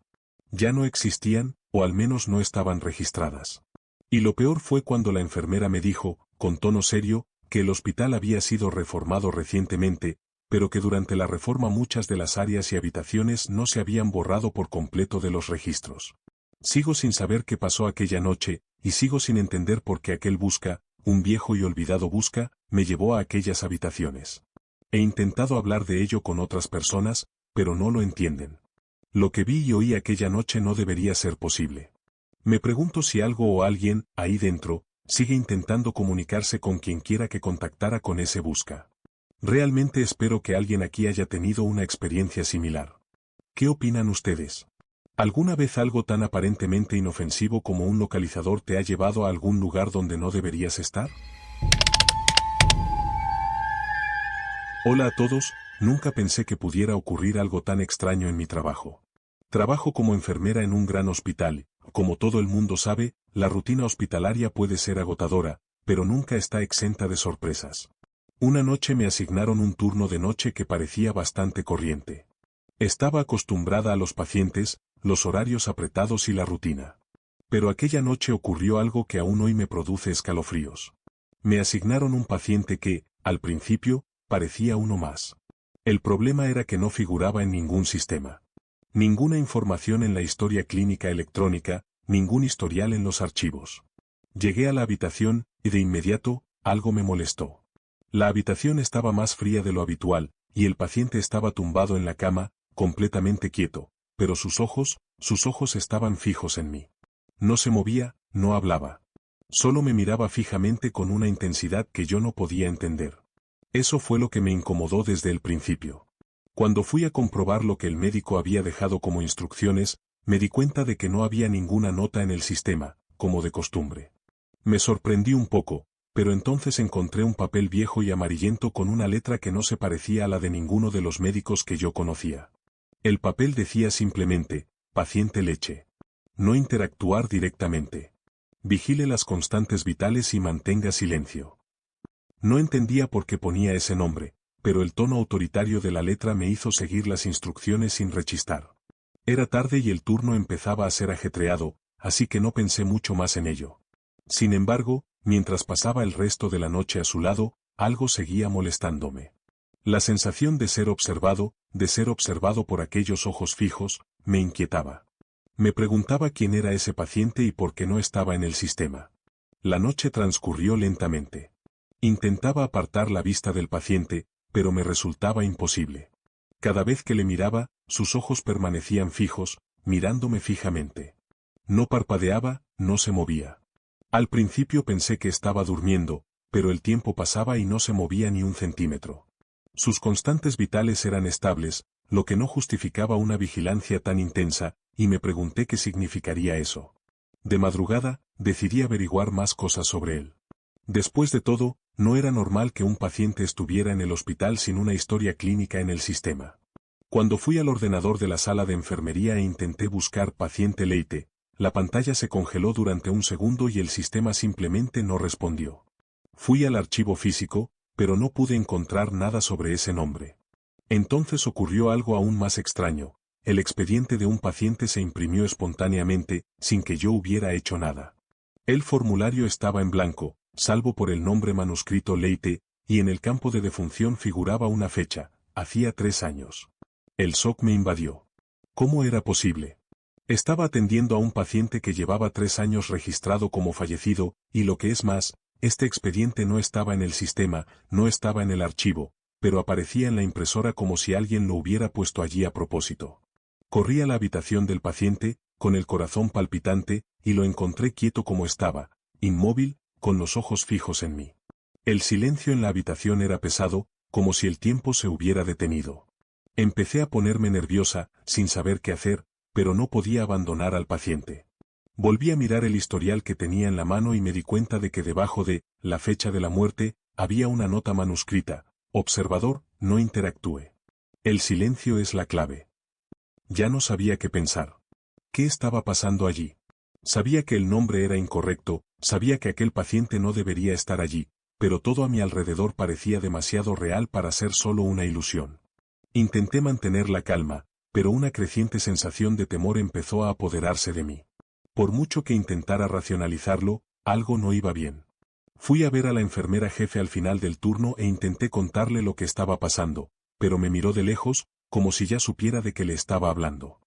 Ya no existían, o al menos no estaban registradas. Y lo peor fue cuando la enfermera me dijo, con tono serio, que el hospital había sido reformado recientemente, pero que durante la reforma muchas de las áreas y habitaciones no se habían borrado por completo de los registros. Sigo sin saber qué pasó aquella noche, y sigo sin entender por qué aquel busca, un viejo y olvidado busca, me llevó a aquellas habitaciones. He intentado hablar de ello con otras personas, pero no lo entienden. Lo que vi y oí aquella noche no debería ser posible. Me pregunto si algo o alguien, ahí dentro, sigue intentando comunicarse con quien quiera que contactara con ese busca. Realmente espero que alguien aquí haya tenido una experiencia similar. ¿Qué opinan ustedes? ¿Alguna vez algo tan aparentemente inofensivo como un localizador te ha llevado a algún lugar donde no deberías estar? Hola a todos, nunca pensé que pudiera ocurrir algo tan extraño en mi trabajo. Trabajo como enfermera en un gran hospital. Como todo el mundo sabe, la rutina hospitalaria puede ser agotadora, pero nunca está exenta de sorpresas. Una noche me asignaron un turno de noche que parecía bastante corriente. Estaba acostumbrada a los pacientes, los horarios apretados y la rutina. Pero aquella noche ocurrió algo que aún hoy me produce escalofríos. Me asignaron un paciente que, al principio, parecía uno más. El problema era que no figuraba en ningún sistema. Ninguna información en la historia clínica electrónica, ningún historial en los archivos. Llegué a la habitación, y de inmediato, algo me molestó. La habitación estaba más fría de lo habitual, y el paciente estaba tumbado en la cama, completamente quieto, pero sus ojos estaban fijos en mí. No se movía, no hablaba. Solo me miraba fijamente con una intensidad que yo no podía entender. Eso fue lo que me incomodó desde el principio. Cuando fui a comprobar lo que el médico había dejado como instrucciones, me di cuenta de que no había ninguna nota en el sistema, como de costumbre. Me sorprendí un poco, pero entonces encontré un papel viejo y amarillento con una letra que no se parecía a la de ninguno de los médicos que yo conocía. El papel decía simplemente, paciente leche. No interactuar directamente. Vigile las constantes vitales y mantenga silencio. No entendía por qué ponía ese nombre, pero el tono autoritario de la letra me hizo seguir las instrucciones sin rechistar. Era tarde y el turno empezaba a ser ajetreado, así que no pensé mucho más en ello. Sin embargo, mientras pasaba el resto de la noche a su lado, algo seguía molestándome. La sensación de ser observado por aquellos ojos fijos, me inquietaba. Me preguntaba quién era ese paciente y por qué no estaba en el sistema. La noche transcurrió lentamente. Intentaba apartar la vista del paciente, pero me resultaba imposible. Cada vez que le miraba, sus ojos permanecían fijos, mirándome fijamente. No parpadeaba, no se movía. Al principio pensé que estaba durmiendo, pero el tiempo pasaba y no se movía ni un centímetro. Sus constantes vitales eran estables, lo que no justificaba una vigilancia tan intensa, y me pregunté qué significaría eso. De madrugada, decidí averiguar más cosas sobre él. Después de todo, no era normal que un paciente estuviera en el hospital sin una historia clínica en el sistema. Cuando fui al ordenador de la sala de enfermería e intenté buscar paciente Leite, la pantalla se congeló durante un segundo y el sistema simplemente no respondió. Fui al archivo físico, pero no pude encontrar nada sobre ese nombre. Entonces ocurrió algo aún más extraño. El expediente de un paciente se imprimió espontáneamente, sin que yo hubiera hecho nada. El formulario estaba en blanco, salvo por el nombre manuscrito Leite, y en el campo de defunción figuraba una fecha, hacía 3 años. El shock me invadió. ¿Cómo era posible? Estaba atendiendo a un paciente que llevaba 3 años registrado como fallecido, y lo que es más, este expediente no estaba en el sistema, no estaba en el archivo, pero aparecía en la impresora como si alguien lo hubiera puesto allí a propósito. Corrí a la habitación del paciente, con el corazón palpitante, y lo encontré quieto como estaba, inmóvil, con los ojos fijos en mí. El silencio en la habitación era pesado, como si el tiempo se hubiera detenido. Empecé a ponerme nerviosa, sin saber qué hacer, pero no podía abandonar al paciente. Volví a mirar el historial que tenía en la mano y me di cuenta de que debajo de la fecha de la muerte había una nota manuscrita: observador, no interactúe. El silencio es la clave. Ya no sabía qué pensar. ¿Qué estaba pasando allí? Sabía que el nombre era incorrecto, sabía que aquel paciente no debería estar allí, pero todo a mi alrededor parecía demasiado real para ser solo una ilusión. Intenté mantener la calma, pero una creciente sensación de temor empezó a apoderarse de mí. Por mucho que intentara racionalizarlo, algo no iba bien. Fui a ver a la enfermera jefe al final del turno e intenté contarle lo que estaba pasando, pero me miró de lejos, como si ya supiera de qué le estaba hablando.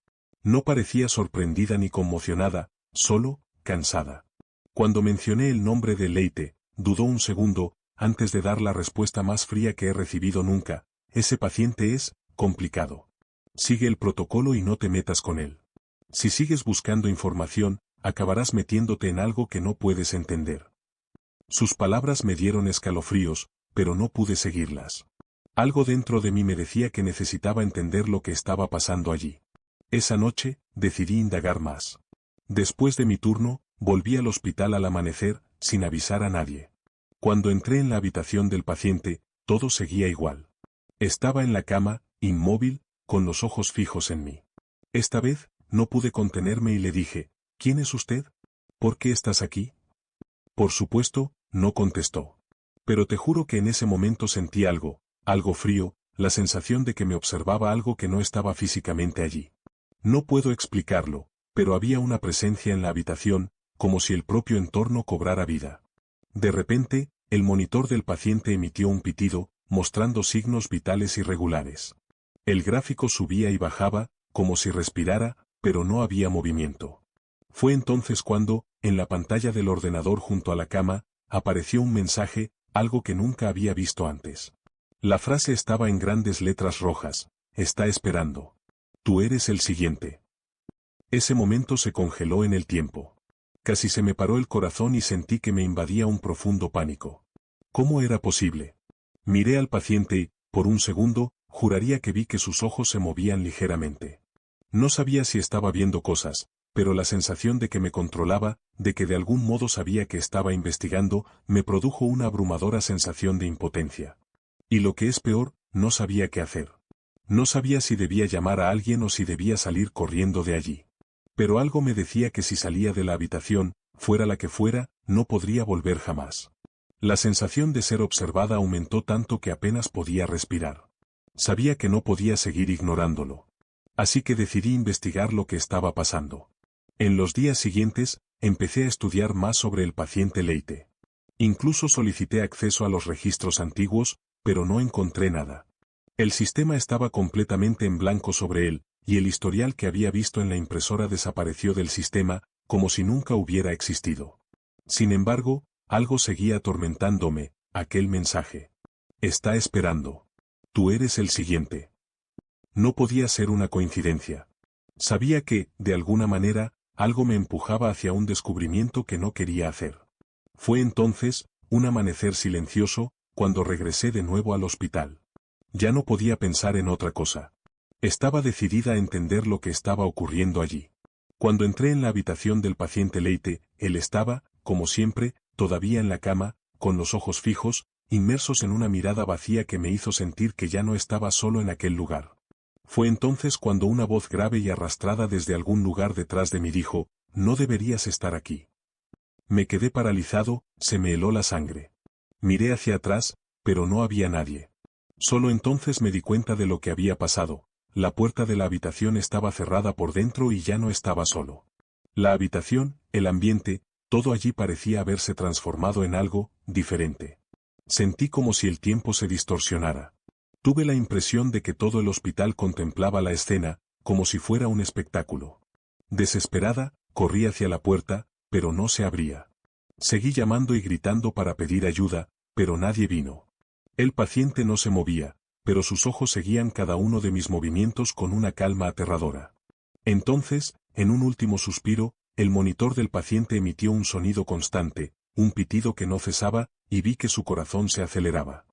No parecía sorprendida ni conmocionada, solo, cansada. Cuando mencioné el nombre de Leite, dudó un segundo, antes de dar la respuesta más fría que he recibido nunca: ese paciente es complicado. Sigue el protocolo y no te metas con él. Si sigues buscando información, acabarás metiéndote en algo que no puedes entender. Sus palabras me dieron escalofríos, pero no pude seguirlas. Algo dentro de mí me decía que necesitaba entender lo que estaba pasando allí. Esa noche, decidí indagar más. Después de mi turno, volví al hospital al amanecer, sin avisar a nadie. Cuando entré en la habitación del paciente, todo seguía igual. Estaba en la cama, inmóvil, con los ojos fijos en mí. Esta vez, no pude contenerme y le dije, ¿quién es usted? ¿Por qué estás aquí? Por supuesto, no contestó. Pero te juro que en ese momento sentí algo frío, la sensación de que me observaba algo que no estaba físicamente allí. No puedo explicarlo, pero había una presencia en la habitación, como si el propio entorno cobrara vida. De repente, el monitor del paciente emitió un pitido, mostrando signos vitales irregulares. El gráfico subía y bajaba, como si respirara, pero no había movimiento. Fue entonces cuando, en la pantalla del ordenador junto a la cama, apareció un mensaje, algo que nunca había visto antes. La frase estaba en grandes letras rojas, está esperando. Tú eres el siguiente. Ese momento se congeló en el tiempo. Casi se me paró el corazón y sentí que me invadía un profundo pánico. ¿Cómo era posible? Miré al paciente y, por un segundo, juraría que vi que sus ojos se movían ligeramente. No sabía si estaba viendo cosas, pero la sensación de que me controlaba, de que de algún modo sabía que estaba investigando, me produjo una abrumadora sensación de impotencia. Y lo que es peor, no sabía qué hacer. No sabía si debía llamar a alguien o si debía salir corriendo de allí. Pero algo me decía que si salía de la habitación, fuera la que fuera, no podría volver jamás. La sensación de ser observada aumentó tanto que apenas podía respirar. Sabía que no podía seguir ignorándolo. Así que decidí investigar lo que estaba pasando. En los días siguientes, empecé a estudiar más sobre el paciente Leite. Incluso solicité acceso a los registros antiguos, pero no encontré nada. El sistema estaba completamente en blanco sobre él, y el historial que había visto en la impresora desapareció del sistema, como si nunca hubiera existido. Sin embargo, algo seguía atormentándome, aquel mensaje. Está esperando. Tú eres el siguiente. No podía ser una coincidencia. Sabía que, de alguna manera, algo me empujaba hacia un descubrimiento que no quería hacer. Fue entonces, un amanecer silencioso, cuando regresé de nuevo al hospital. Ya no podía pensar en otra cosa. Estaba decidida a entender lo que estaba ocurriendo allí. Cuando entré en la habitación del paciente Leite, él estaba, como siempre, todavía en la cama, con los ojos fijos, inmersos en una mirada vacía que me hizo sentir que ya no estaba solo en aquel lugar. Fue entonces cuando una voz grave y arrastrada desde algún lugar detrás de mí dijo, no deberías estar aquí. Me quedé paralizado, se me heló la sangre. Miré hacia atrás, pero no había nadie. Solo entonces me di cuenta de lo que había pasado. La puerta de la habitación estaba cerrada por dentro y ya no estaba solo. La habitación, el ambiente, todo allí parecía haberse transformado en algo diferente. Sentí como si el tiempo se distorsionara. Tuve la impresión de que todo el hospital contemplaba la escena, como si fuera un espectáculo. Desesperada, corrí hacia la puerta, pero no se abría. Seguí llamando y gritando para pedir ayuda, pero nadie vino. El paciente no se movía, pero sus ojos seguían cada uno de mis movimientos con una calma aterradora. Entonces, en un último suspiro, el monitor del paciente emitió un sonido constante, un pitido que no cesaba, y vi que su corazón se aceleraba.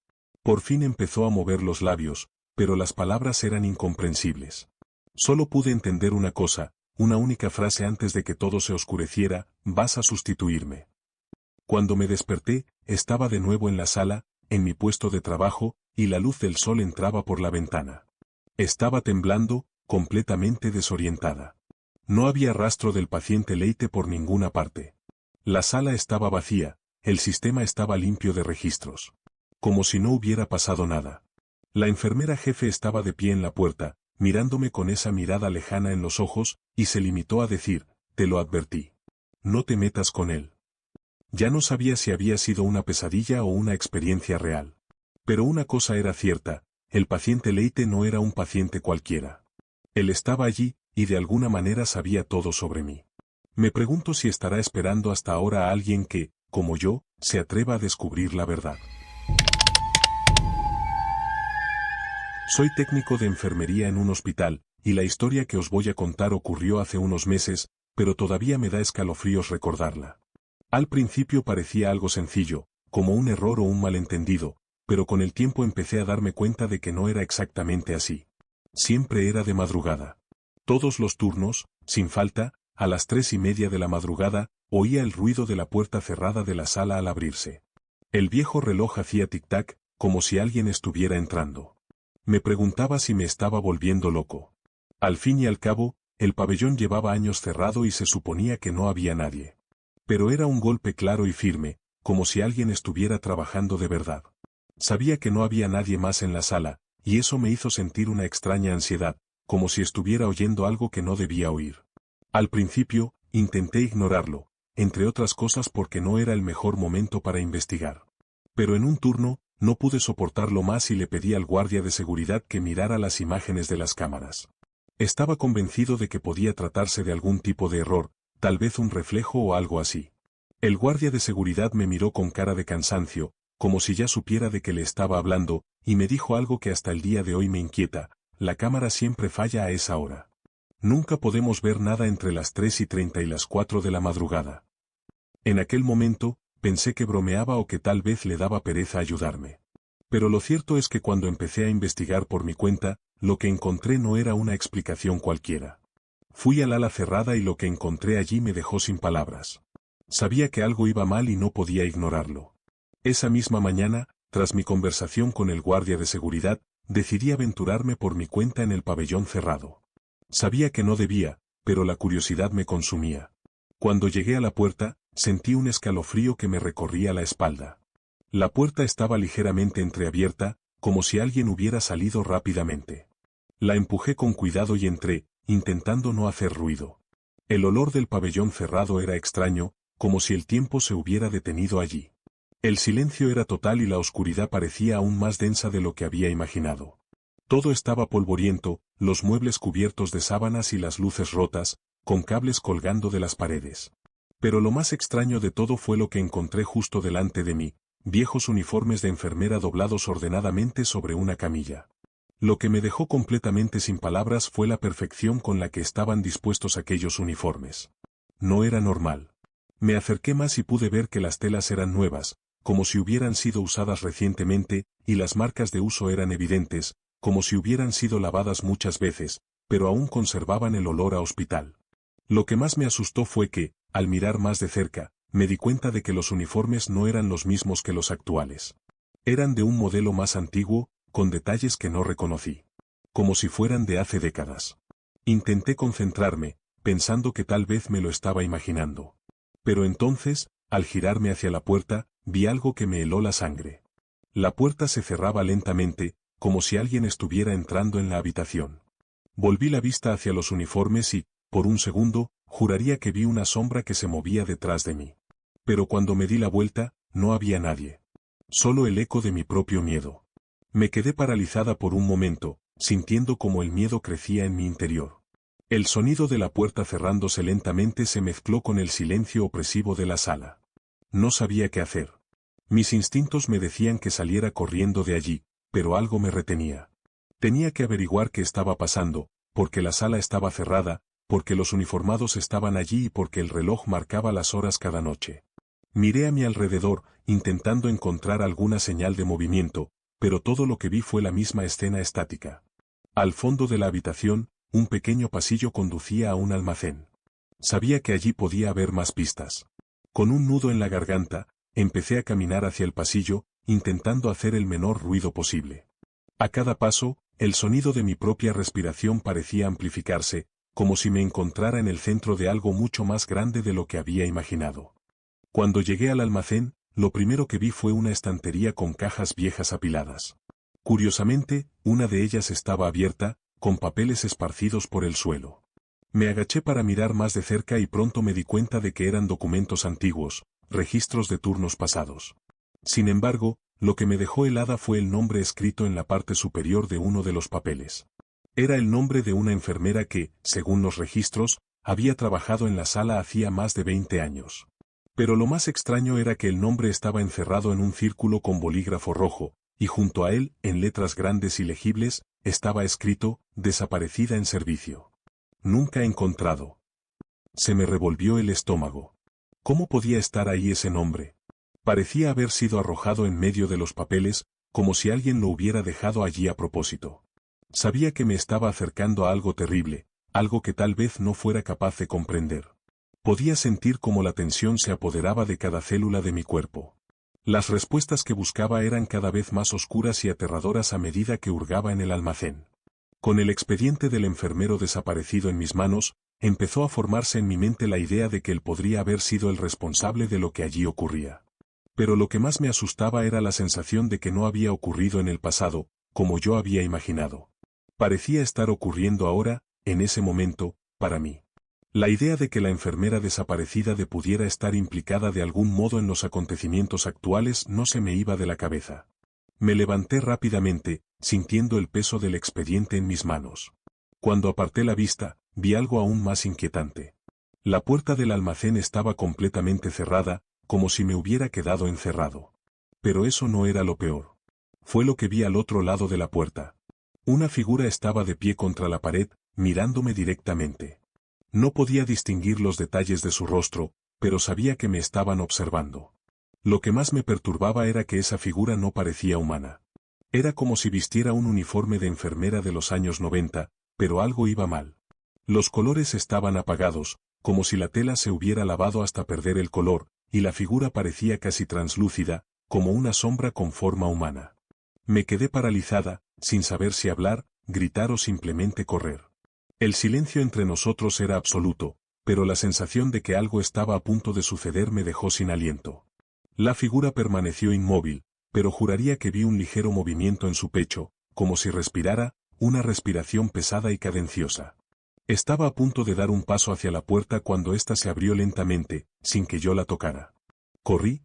Por fin empezó a mover los labios, pero las palabras eran incomprensibles. Solo pude entender una cosa, una única frase antes de que todo se oscureciera, vas a sustituirme. Cuando me desperté, estaba de nuevo en la sala, en mi puesto de trabajo, y la luz del sol entraba por la ventana. Estaba temblando, completamente desorientada. No había rastro del paciente Leite por ninguna parte. La sala estaba vacía, el sistema estaba limpio de registros. Como si no hubiera pasado nada. La enfermera jefe estaba de pie en la puerta, mirándome con esa mirada lejana en los ojos, y se limitó a decir, te lo advertí. No te metas con él. Ya no sabía si había sido una pesadilla o una experiencia real. Pero una cosa era cierta, el paciente Leite no era un paciente cualquiera. Él estaba allí, y de alguna manera sabía todo sobre mí. Me pregunto si estará esperando hasta ahora a alguien que, como yo, se atreva a descubrir la verdad. Soy técnico de enfermería en un hospital, y la historia que os voy a contar ocurrió hace unos meses, pero todavía me da escalofríos recordarla. Al principio parecía algo sencillo, como un error o un malentendido, pero con el tiempo empecé a darme cuenta de que no era exactamente así. Siempre era de madrugada. Todos los turnos, sin falta, a las 3:30 de la madrugada, oía el ruido de la puerta cerrada de la sala al abrirse. El viejo reloj hacía tic-tac, como si alguien estuviera entrando. Me preguntaba si me estaba volviendo loco. Al fin y al cabo, el pabellón llevaba años cerrado y se suponía que no había nadie. Pero era un golpe claro y firme, como si alguien estuviera trabajando de verdad. Sabía que no había nadie más en la sala, y eso me hizo sentir una extraña ansiedad, como si estuviera oyendo algo que no debía oír. Al principio, intenté ignorarlo, entre otras cosas porque no era el mejor momento para investigar. Pero en un turno, no pude soportarlo más y le pedí al guardia de seguridad que mirara las imágenes de las cámaras. Estaba convencido de que podía tratarse de algún tipo de error, tal vez un reflejo o algo así. El guardia de seguridad me miró con cara de cansancio, como si ya supiera de qué le estaba hablando, y me dijo algo que hasta el día de hoy me inquieta: la cámara siempre falla a esa hora. Nunca podemos ver nada entre las 3:30 y las 4 de la madrugada. En aquel momento, pensé que bromeaba o que tal vez le daba pereza ayudarme. Pero lo cierto es que cuando empecé a investigar por mi cuenta, lo que encontré no era una explicación cualquiera. Fui al ala cerrada y lo que encontré allí me dejó sin palabras. Sabía que algo iba mal y no podía ignorarlo. Esa misma mañana, tras mi conversación con el guardia de seguridad, decidí aventurarme por mi cuenta en el pabellón cerrado. Sabía que no debía, pero la curiosidad me consumía. Cuando llegué a la puerta, sentí un escalofrío que me recorría la espalda. La puerta estaba ligeramente entreabierta, como si alguien hubiera salido rápidamente. La empujé con cuidado y entré, intentando no hacer ruido. El olor del pabellón cerrado era extraño, como si el tiempo se hubiera detenido allí. El silencio era total y la oscuridad parecía aún más densa de lo que había imaginado. Todo estaba polvoriento, los muebles cubiertos de sábanas y las luces rotas, con cables colgando de las paredes. Pero lo más extraño de todo fue lo que encontré justo delante de mí: viejos uniformes de enfermera doblados ordenadamente sobre una camilla. Lo que me dejó completamente sin palabras fue la perfección con la que estaban dispuestos aquellos uniformes. No era normal. Me acerqué más y pude ver que las telas eran nuevas, como si hubieran sido usadas recientemente, y las marcas de uso eran evidentes, como si hubieran sido lavadas muchas veces, pero aún conservaban el olor a hospital. Lo que más me asustó fue que, al mirar más de cerca, me di cuenta de que los uniformes no eran los mismos que los actuales. Eran de un modelo más antiguo, con detalles que no reconocí. Como si fueran de hace décadas. Intenté concentrarme, pensando que tal vez me lo estaba imaginando. Pero entonces, al girarme hacia la puerta, vi algo que me heló la sangre. La puerta se cerraba lentamente, como si alguien estuviera entrando en la habitación. Volví la vista hacia los uniformes y, por un segundo, juraría que vi una sombra que se movía detrás de mí. Pero cuando me di la vuelta, no había nadie. Solo el eco de mi propio miedo. Me quedé paralizada por un momento, sintiendo como el miedo crecía en mi interior. El sonido de la puerta cerrándose lentamente se mezcló con el silencio opresivo de la sala. No sabía qué hacer. Mis instintos me decían que saliera corriendo de allí, pero algo me retenía. Tenía que averiguar qué estaba pasando, porque la sala estaba cerrada, porque los uniformados estaban allí y porque el reloj marcaba las horas cada noche. Miré a mi alrededor, intentando encontrar alguna señal de movimiento, pero todo lo que vi fue la misma escena estática. Al fondo de la habitación, un pequeño pasillo conducía a un almacén. Sabía que allí podía haber más pistas. Con un nudo en la garganta, empecé a caminar hacia el pasillo, intentando hacer el menor ruido posible. A cada paso, el sonido de mi propia respiración parecía amplificarse, como si me encontrara en el centro de algo mucho más grande de lo que había imaginado. Cuando llegué al almacén, lo primero que vi fue una estantería con cajas viejas apiladas. Curiosamente, una de ellas estaba abierta, con papeles esparcidos por el suelo. Me agaché para mirar más de cerca y pronto me di cuenta de que eran documentos antiguos, registros de turnos pasados. Sin embargo, lo que me dejó helada fue el nombre escrito en la parte superior de uno de los papeles. Era el nombre de una enfermera que, según los registros, había trabajado en la sala hacía más de 20 años. Pero lo más extraño era que el nombre estaba encerrado en un círculo con bolígrafo rojo, y junto a él, en letras grandes y legibles, estaba escrito, desaparecida en servicio. Nunca encontrado. Se me revolvió el estómago. ¿Cómo podía estar ahí ese nombre? Parecía haber sido arrojado en medio de los papeles, como si alguien lo hubiera dejado allí a propósito. Sabía que me estaba acercando a algo terrible, algo que tal vez no fuera capaz de comprender. Podía sentir cómo la tensión se apoderaba de cada célula de mi cuerpo. Las respuestas que buscaba eran cada vez más oscuras y aterradoras a medida que hurgaba en el almacén. Con el expediente del enfermero desaparecido en mis manos, empezó a formarse en mi mente la idea de que él podría haber sido el responsable de lo que allí ocurría. Pero lo que más me asustaba era la sensación de que no había ocurrido en el pasado, como yo había imaginado. Parecía estar ocurriendo ahora, en ese momento, para mí. La idea de que la enfermera desaparecida pudiera estar implicada de algún modo en los acontecimientos actuales no se me iba de la cabeza. Me levanté rápidamente, sintiendo el peso del expediente en mis manos. Cuando aparté la vista, vi algo aún más inquietante. La puerta del almacén estaba completamente cerrada, como si me hubiera quedado encerrado. Pero eso no era lo peor. Fue lo que vi al otro lado de la puerta. Una figura estaba de pie contra la pared, mirándome directamente. No podía distinguir los detalles de su rostro, pero sabía que me estaban observando. Lo que más me perturbaba era que esa figura no parecía humana. Era como si vistiera un uniforme de enfermera de los años 90, pero algo iba mal. Los colores estaban apagados, como si la tela se hubiera lavado hasta perder el color, y la figura parecía casi translúcida, como una sombra con forma humana. Me quedé paralizada, sin saber si hablar, gritar o simplemente correr. El silencio entre nosotros era absoluto, pero la sensación de que algo estaba a punto de suceder me dejó sin aliento. La figura permaneció inmóvil, pero juraría que vi un ligero movimiento en su pecho, como si respirara, una respiración pesada y cadenciosa. Estaba a punto de dar un paso hacia la puerta cuando ésta se abrió lentamente, sin que yo la tocara. Corrí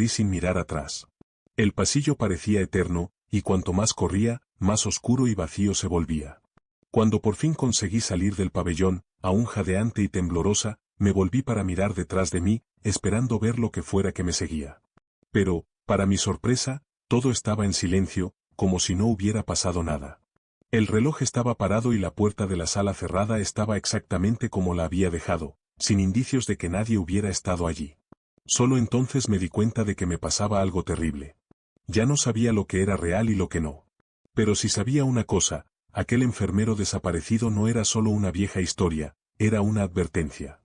sin mirar atrás. El pasillo parecía eterno, y cuanto más corría, más oscuro y vacío se volvía. Cuando por fin conseguí salir del pabellón, aún jadeante y temblorosa, me volví para mirar detrás de mí, esperando ver lo que fuera que me seguía. Pero, para mi sorpresa, todo estaba en silencio, como si no hubiera pasado nada. El reloj estaba parado y la puerta de la sala cerrada estaba exactamente como la había dejado, sin indicios de que nadie hubiera estado allí. Solo entonces me di cuenta de que me pasaba algo terrible. Ya no sabía lo que era real y lo que no. Pero si sabía una cosa, aquel enfermero desaparecido no era solo una vieja historia, era una advertencia.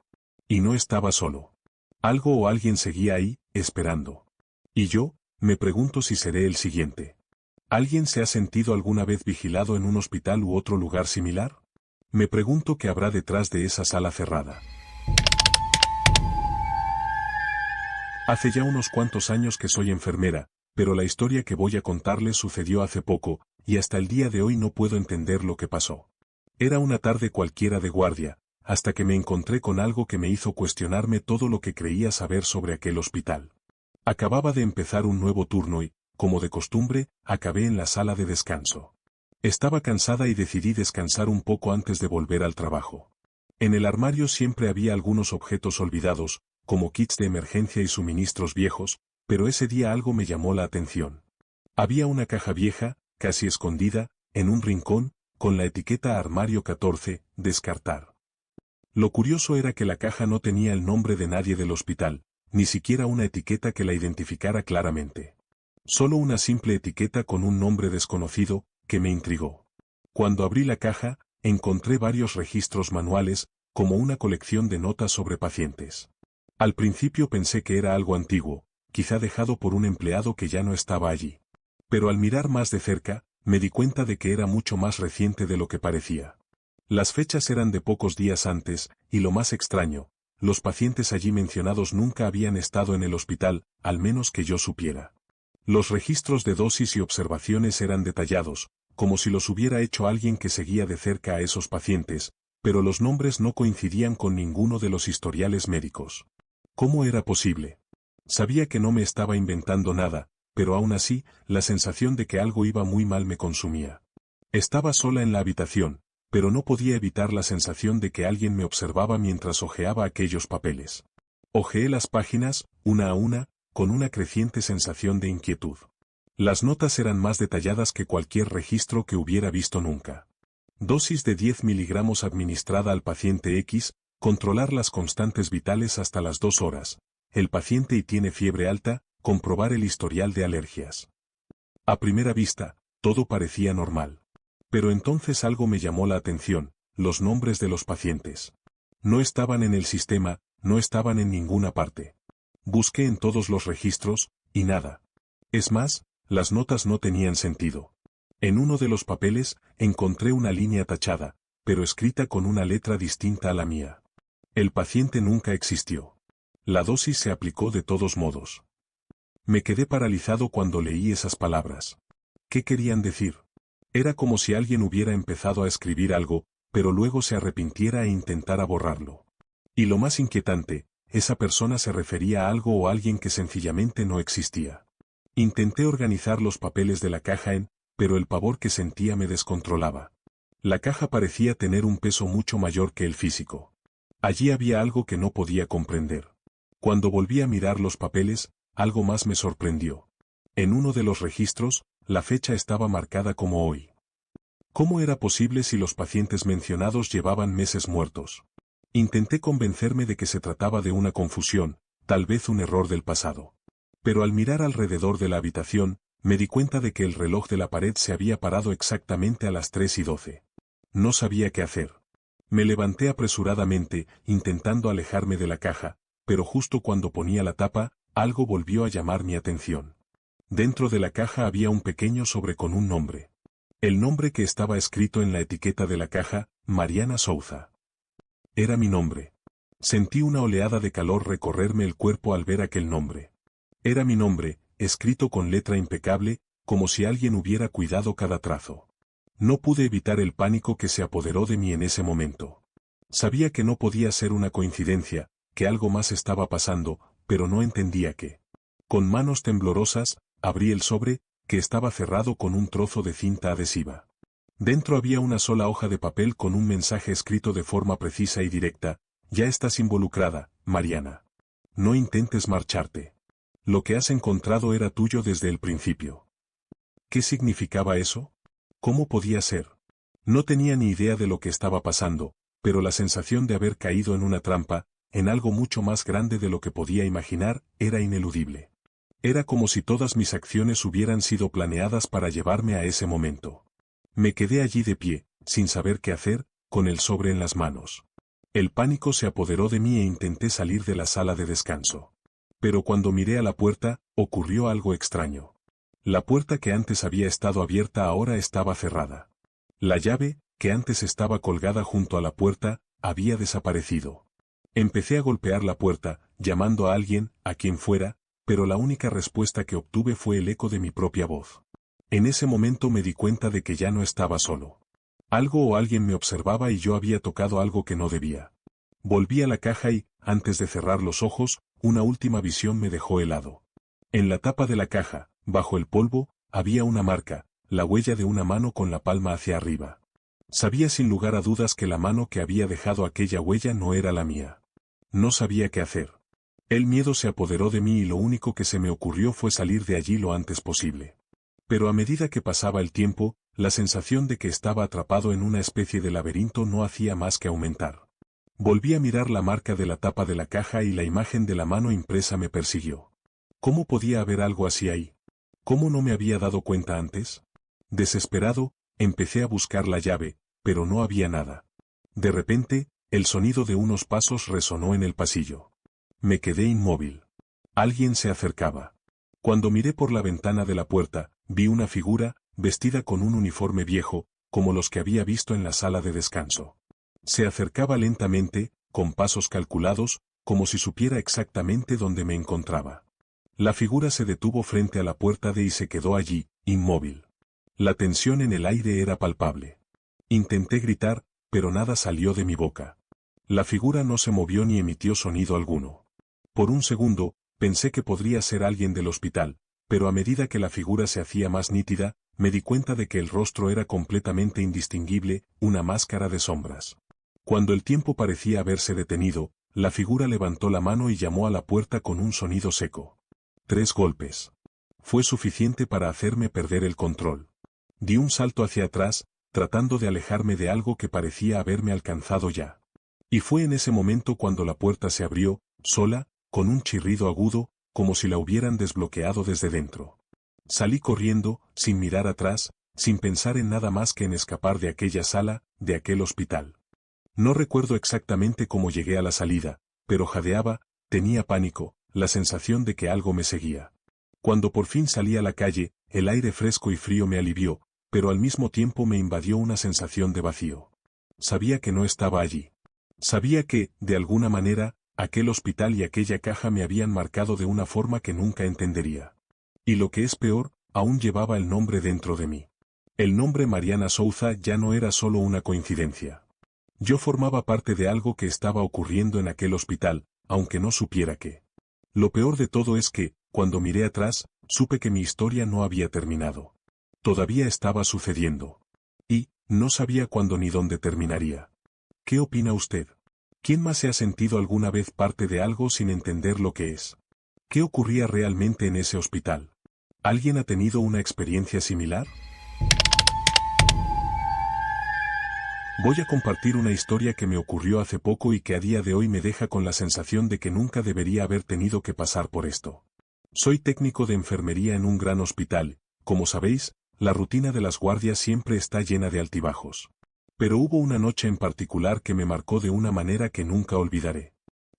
Y no estaba solo. Algo o alguien seguía ahí, esperando. Y yo, me pregunto si seré el siguiente. ¿Alguien se ha sentido alguna vez vigilado en un hospital u otro lugar similar? Me pregunto qué habrá detrás de esa sala cerrada. Hace ya unos cuantos años que soy enfermera, pero la historia que voy a contarles sucedió hace poco, y hasta el día de hoy no puedo entender lo que pasó. Era una tarde cualquiera de guardia, hasta que me encontré con algo que me hizo cuestionarme todo lo que creía saber sobre aquel hospital. Acababa de empezar un nuevo turno y, como de costumbre, acabé en la sala de descanso. Estaba cansada y decidí descansar un poco antes de volver al trabajo. En el armario siempre había algunos objetos olvidados, como kits de emergencia y suministros viejos, pero ese día algo me llamó la atención. Había una caja vieja, casi escondida, en un rincón, con la etiqueta Armario 14, descartar. Lo curioso era que la caja no tenía el nombre de nadie del hospital, ni siquiera una etiqueta que la identificara claramente. Solo una simple etiqueta con un nombre desconocido, que me intrigó. Cuando abrí la caja, encontré varios registros manuales, como una colección de notas sobre pacientes. Al principio pensé que era algo antiguo, quizá dejado por un empleado que ya no estaba allí. Pero al mirar más de cerca, me di cuenta de que era mucho más reciente de lo que parecía. Las fechas eran de pocos días antes, y lo más extraño, los pacientes allí mencionados nunca habían estado en el hospital, al menos que yo supiera. Los registros de dosis y observaciones eran detallados, como si los hubiera hecho alguien que seguía de cerca a esos pacientes, pero los nombres no coincidían con ninguno de los historiales médicos. ¿Cómo era posible? Sabía que no me estaba inventando nada, pero aún así, la sensación de que algo iba muy mal me consumía. Estaba sola en la habitación, pero no podía evitar la sensación de que alguien me observaba mientras hojeaba aquellos papeles. Hojeé las páginas, una a una, con una creciente sensación de inquietud. Las notas eran más detalladas que cualquier registro que hubiera visto nunca. Dosis de 10 miligramos administrada al paciente X, controlar las constantes vitales hasta las 2 horas. El paciente y tiene fiebre alta, comprobar el historial de alergias. A primera vista, todo parecía normal. Pero entonces algo me llamó la atención, los nombres de los pacientes. No estaban en el sistema, no estaban en ninguna parte. Busqué en todos los registros, y nada. Es más, las notas no tenían sentido. En uno de los papeles, encontré una línea tachada, pero escrita con una letra distinta a la mía. El paciente nunca existió. La dosis se aplicó de todos modos. Me quedé paralizado cuando leí esas palabras. ¿Qué querían decir? Era como si alguien hubiera empezado a escribir algo, pero luego se arrepintiera e intentara borrarlo. Y lo más inquietante, esa persona se refería a algo o a alguien que sencillamente no existía. Intenté organizar los papeles de la caja pero el pavor que sentía me descontrolaba. La caja parecía tener un peso mucho mayor que el físico. Allí había algo que no podía comprender. Cuando volví a mirar los papeles, algo más me sorprendió. En uno de los registros, la fecha estaba marcada como hoy. ¿Cómo era posible si los pacientes mencionados llevaban meses muertos? Intenté convencerme de que se trataba de una confusión, tal vez un error del pasado. Pero al mirar alrededor de la habitación, me di cuenta de que el reloj de la pared se había parado exactamente a las 3:12. No sabía qué hacer. Me levanté apresuradamente, intentando alejarme de la caja, pero justo cuando ponía la tapa, algo volvió a llamar mi atención. Dentro de la caja había un pequeño sobre con un nombre. El nombre que estaba escrito en la etiqueta de la caja, Mariana Souza. Era mi nombre. Sentí una oleada de calor recorrerme el cuerpo al ver aquel nombre. Era mi nombre, escrito con letra impecable, como si alguien hubiera cuidado cada trazo. No pude evitar el pánico que se apoderó de mí en ese momento. Sabía que no podía ser una coincidencia, que algo más estaba pasando, pero no entendía qué. Con manos temblorosas, abrí el sobre, que estaba cerrado con un trozo de cinta adhesiva. Dentro había una sola hoja de papel con un mensaje escrito de forma precisa y directa: ya estás involucrada, Mariana. No intentes marcharte. Lo que has encontrado era tuyo desde el principio. ¿Qué significaba eso? ¿Cómo podía ser? No tenía ni idea de lo que estaba pasando, pero la sensación de haber caído en una trampa, en algo mucho más grande de lo que podía imaginar, era ineludible. Era como si todas mis acciones hubieran sido planeadas para llevarme a ese momento. Me quedé allí de pie, sin saber qué hacer, con el sobre en las manos. El pánico se apoderó de mí e intenté salir de la sala de descanso. Pero cuando miré a la puerta, ocurrió algo extraño. La puerta que antes había estado abierta ahora estaba cerrada. La llave, que antes estaba colgada junto a la puerta, había desaparecido. Empecé a golpear la puerta, llamando a alguien, a quien fuera, pero la única respuesta que obtuve fue el eco de mi propia voz. En ese momento me di cuenta de que ya no estaba solo. Algo o alguien me observaba y yo había tocado algo que no debía. Volví a la caja y, antes de cerrar los ojos, una última visión me dejó helado. En la tapa de la caja, bajo el polvo, había una marca, la huella de una mano con la palma hacia arriba. Sabía sin lugar a dudas que la mano que había dejado aquella huella no era la mía. No sabía qué hacer. El miedo se apoderó de mí y lo único que se me ocurrió fue salir de allí lo antes posible. Pero a medida que pasaba el tiempo, la sensación de que estaba atrapado en una especie de laberinto no hacía más que aumentar. Volví a mirar la marca de la tapa de la caja y la imagen de la mano impresa me persiguió. ¿Cómo podía haber algo así ahí? ¿Cómo no me había dado cuenta antes? Desesperado, empecé a buscar la llave, pero no había nada. De repente, el sonido de unos pasos resonó en el pasillo. Me quedé inmóvil. Alguien se acercaba. Cuando miré por la ventana de la puerta, vi una figura, vestida con un uniforme viejo, como los que había visto en la sala de descanso. Se acercaba lentamente, con pasos calculados, como si supiera exactamente dónde me encontraba. La figura se detuvo frente a la puerta y se quedó allí, inmóvil. La tensión en el aire era palpable. Intenté gritar, pero nada salió de mi boca. La figura no se movió ni emitió sonido alguno. Por un segundo, pensé que podría ser alguien del hospital, pero a medida que la figura se hacía más nítida, me di cuenta de que el rostro era completamente indistinguible, una máscara de sombras. Cuando el tiempo parecía haberse detenido, la figura levantó la mano y llamó a la puerta con un sonido seco. 3 golpes. fue suficiente para hacerme perder el control. Di un salto hacia atrás, tratando de alejarme de algo que parecía haberme alcanzado ya. Y fue en ese momento cuando la puerta se abrió, sola, con un chirrido agudo, como si la hubieran desbloqueado desde dentro. Salí corriendo, sin mirar atrás, sin pensar en nada más que en escapar de aquella sala, de aquel hospital. No recuerdo exactamente cómo llegué a la salida, pero jadeaba, tenía pánico, la sensación de que algo me seguía. Cuando por fin salí a la calle, el aire fresco y frío me alivió, pero al mismo tiempo me invadió una sensación de vacío. Sabía que no estaba allí. Sabía que, de alguna manera, aquel hospital y aquella caja me habían marcado de una forma que nunca entendería. Y lo que es peor, aún llevaba el nombre dentro de mí. El nombre Mariana Souza ya no era solo una coincidencia. Yo formaba parte de algo que estaba ocurriendo en aquel hospital, aunque no supiera qué. Lo peor de todo es que, cuando miré atrás, supe que mi historia no había terminado. Todavía estaba sucediendo. Y, no sabía cuándo ni dónde terminaría. ¿Qué opina usted? ¿Quién más se ha sentido alguna vez parte de algo sin entender lo que es? ¿Qué ocurría realmente en ese hospital? ¿Alguien ha tenido una experiencia similar? Voy a compartir una historia que me ocurrió hace poco y que a día de hoy me deja con la sensación de que nunca debería haber tenido que pasar por esto. Soy técnico de enfermería en un gran hospital. Como sabéis, la rutina de las guardias siempre está llena de altibajos. Pero hubo una noche en particular que me marcó de una manera que nunca olvidaré.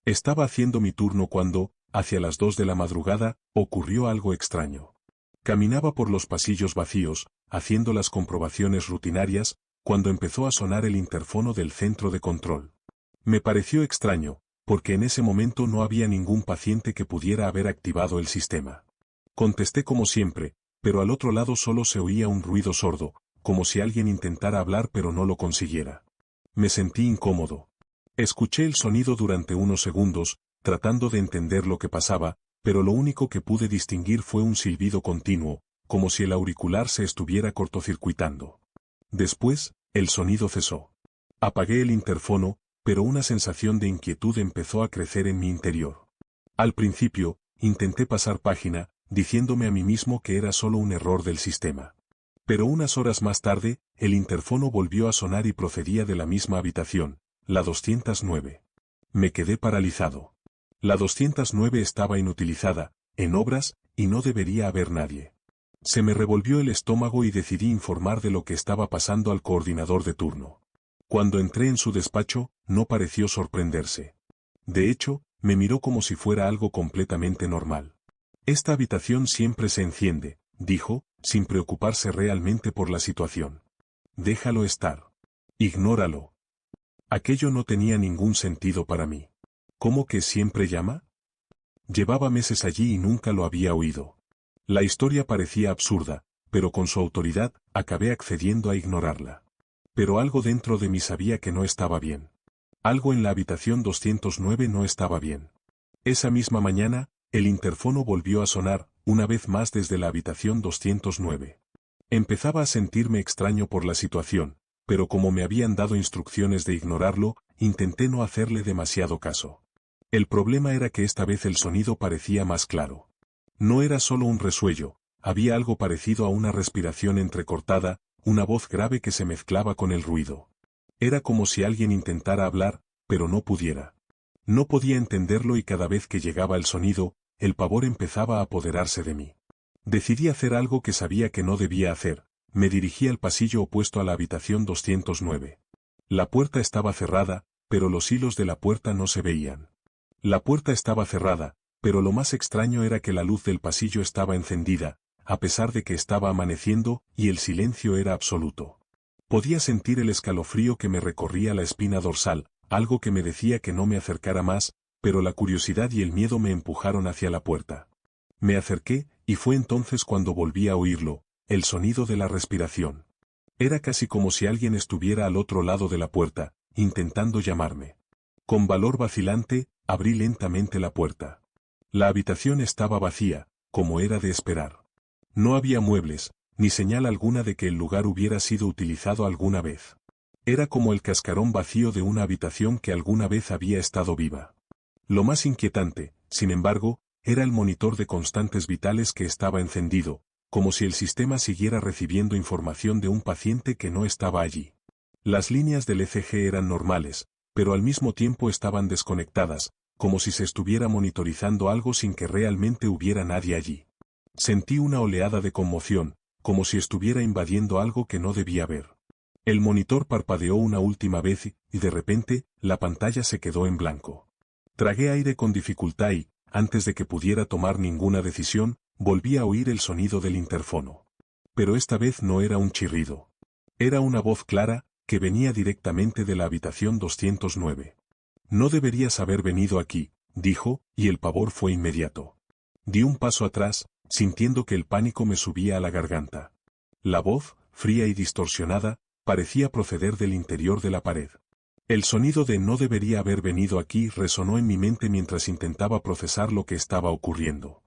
Estaba haciendo mi turno cuando, hacia las 2 de la madrugada, ocurrió algo extraño. Caminaba por los pasillos vacíos, haciendo las comprobaciones rutinarias, cuando empezó a sonar el interfono del centro de control. Me pareció extraño, porque en ese momento no había ningún paciente que pudiera haber activado el sistema. Contesté como siempre, pero al otro lado solo se oía un ruido sordo, como si alguien intentara hablar pero no lo consiguiera. Me sentí incómodo. Escuché el sonido durante unos segundos, tratando de entender lo que pasaba, pero lo único que pude distinguir fue un silbido continuo, como si el auricular se estuviera cortocircuitando. Después, el sonido cesó. Apagué el interfono, pero una sensación de inquietud empezó a crecer en mi interior. Al principio, intenté pasar página, diciéndome a mí mismo que era solo un error del sistema. Pero unas horas más tarde, el interfono volvió a sonar y procedía de la misma habitación, la 209. Me quedé paralizado. La 209 estaba inutilizada, en obras, y no debería haber nadie. Se me revolvió el estómago y decidí informar de lo que estaba pasando al coordinador de turno. Cuando entré en su despacho, no pareció sorprenderse. De hecho, me miró como si fuera algo completamente normal. Esta habitación siempre se enciende, dijo, sin preocuparse realmente por la situación. Déjalo estar. Ignóralo. Aquello no tenía ningún sentido para mí. ¿Cómo que siempre llama? Llevaba meses allí y nunca lo había oído. La historia parecía absurda, pero con su autoridad, acabé accediendo a ignorarla. Pero algo dentro de mí sabía que no estaba bien. Algo en la habitación 209 no estaba bien. Esa misma mañana, el interfono volvió a sonar, una vez más desde la habitación 209. Empezaba a sentirme extraño por la situación, pero como me habían dado instrucciones de ignorarlo, intenté no hacerle demasiado caso. El problema era que esta vez el sonido parecía más claro. No era solo un resuello, había algo parecido a una respiración entrecortada, una voz grave que se mezclaba con el ruido. Era como si alguien intentara hablar, pero no pudiera. No podía entenderlo y cada vez que llegaba el sonido, el pavor empezaba a apoderarse de mí. Decidí hacer algo que sabía que no debía hacer, me dirigí al pasillo opuesto a la habitación 209. La puerta estaba cerrada, pero los hilos de la puerta no se veían. La puerta estaba cerrada, pero lo más extraño era que la luz del pasillo estaba encendida, a pesar de que estaba amaneciendo y el silencio era absoluto. Podía sentir el escalofrío que me recorría la espina dorsal, algo que me decía que no me acercara más, pero la curiosidad y el miedo me empujaron hacia la puerta. Me acerqué, y fue entonces cuando volví a oírlo, el sonido de la respiración. Era casi como si alguien estuviera al otro lado de la puerta, intentando llamarme. Con valor vacilante, abrí lentamente la puerta. La habitación estaba vacía, como era de esperar. No había muebles, ni señal alguna de que el lugar hubiera sido utilizado alguna vez. Era como el cascarón vacío de una habitación que alguna vez había estado viva. Lo más inquietante, sin embargo, era el monitor de constantes vitales que estaba encendido, como si el sistema siguiera recibiendo información de un paciente que no estaba allí. Las líneas del ECG eran normales, pero al mismo tiempo estaban desconectadas, como si se estuviera monitorizando algo sin que realmente hubiera nadie allí. Sentí una oleada de conmoción, como si estuviera invadiendo algo que no debía ver. El monitor parpadeó una última vez y de repente, la pantalla se quedó en blanco. Tragué aire con dificultad y, antes de que pudiera tomar ninguna decisión, volví a oír el sonido del interfono. Pero esta vez no era un chirrido. Era una voz clara, que venía directamente de la habitación 209. No deberías haber venido aquí, dijo, y el pavor fue inmediato. Di un paso atrás, sintiendo que el pánico me subía a la garganta. La voz, fría y distorsionada, parecía proceder del interior de la pared. El sonido de no debería haber venido aquí resonó en mi mente mientras intentaba procesar lo que estaba ocurriendo.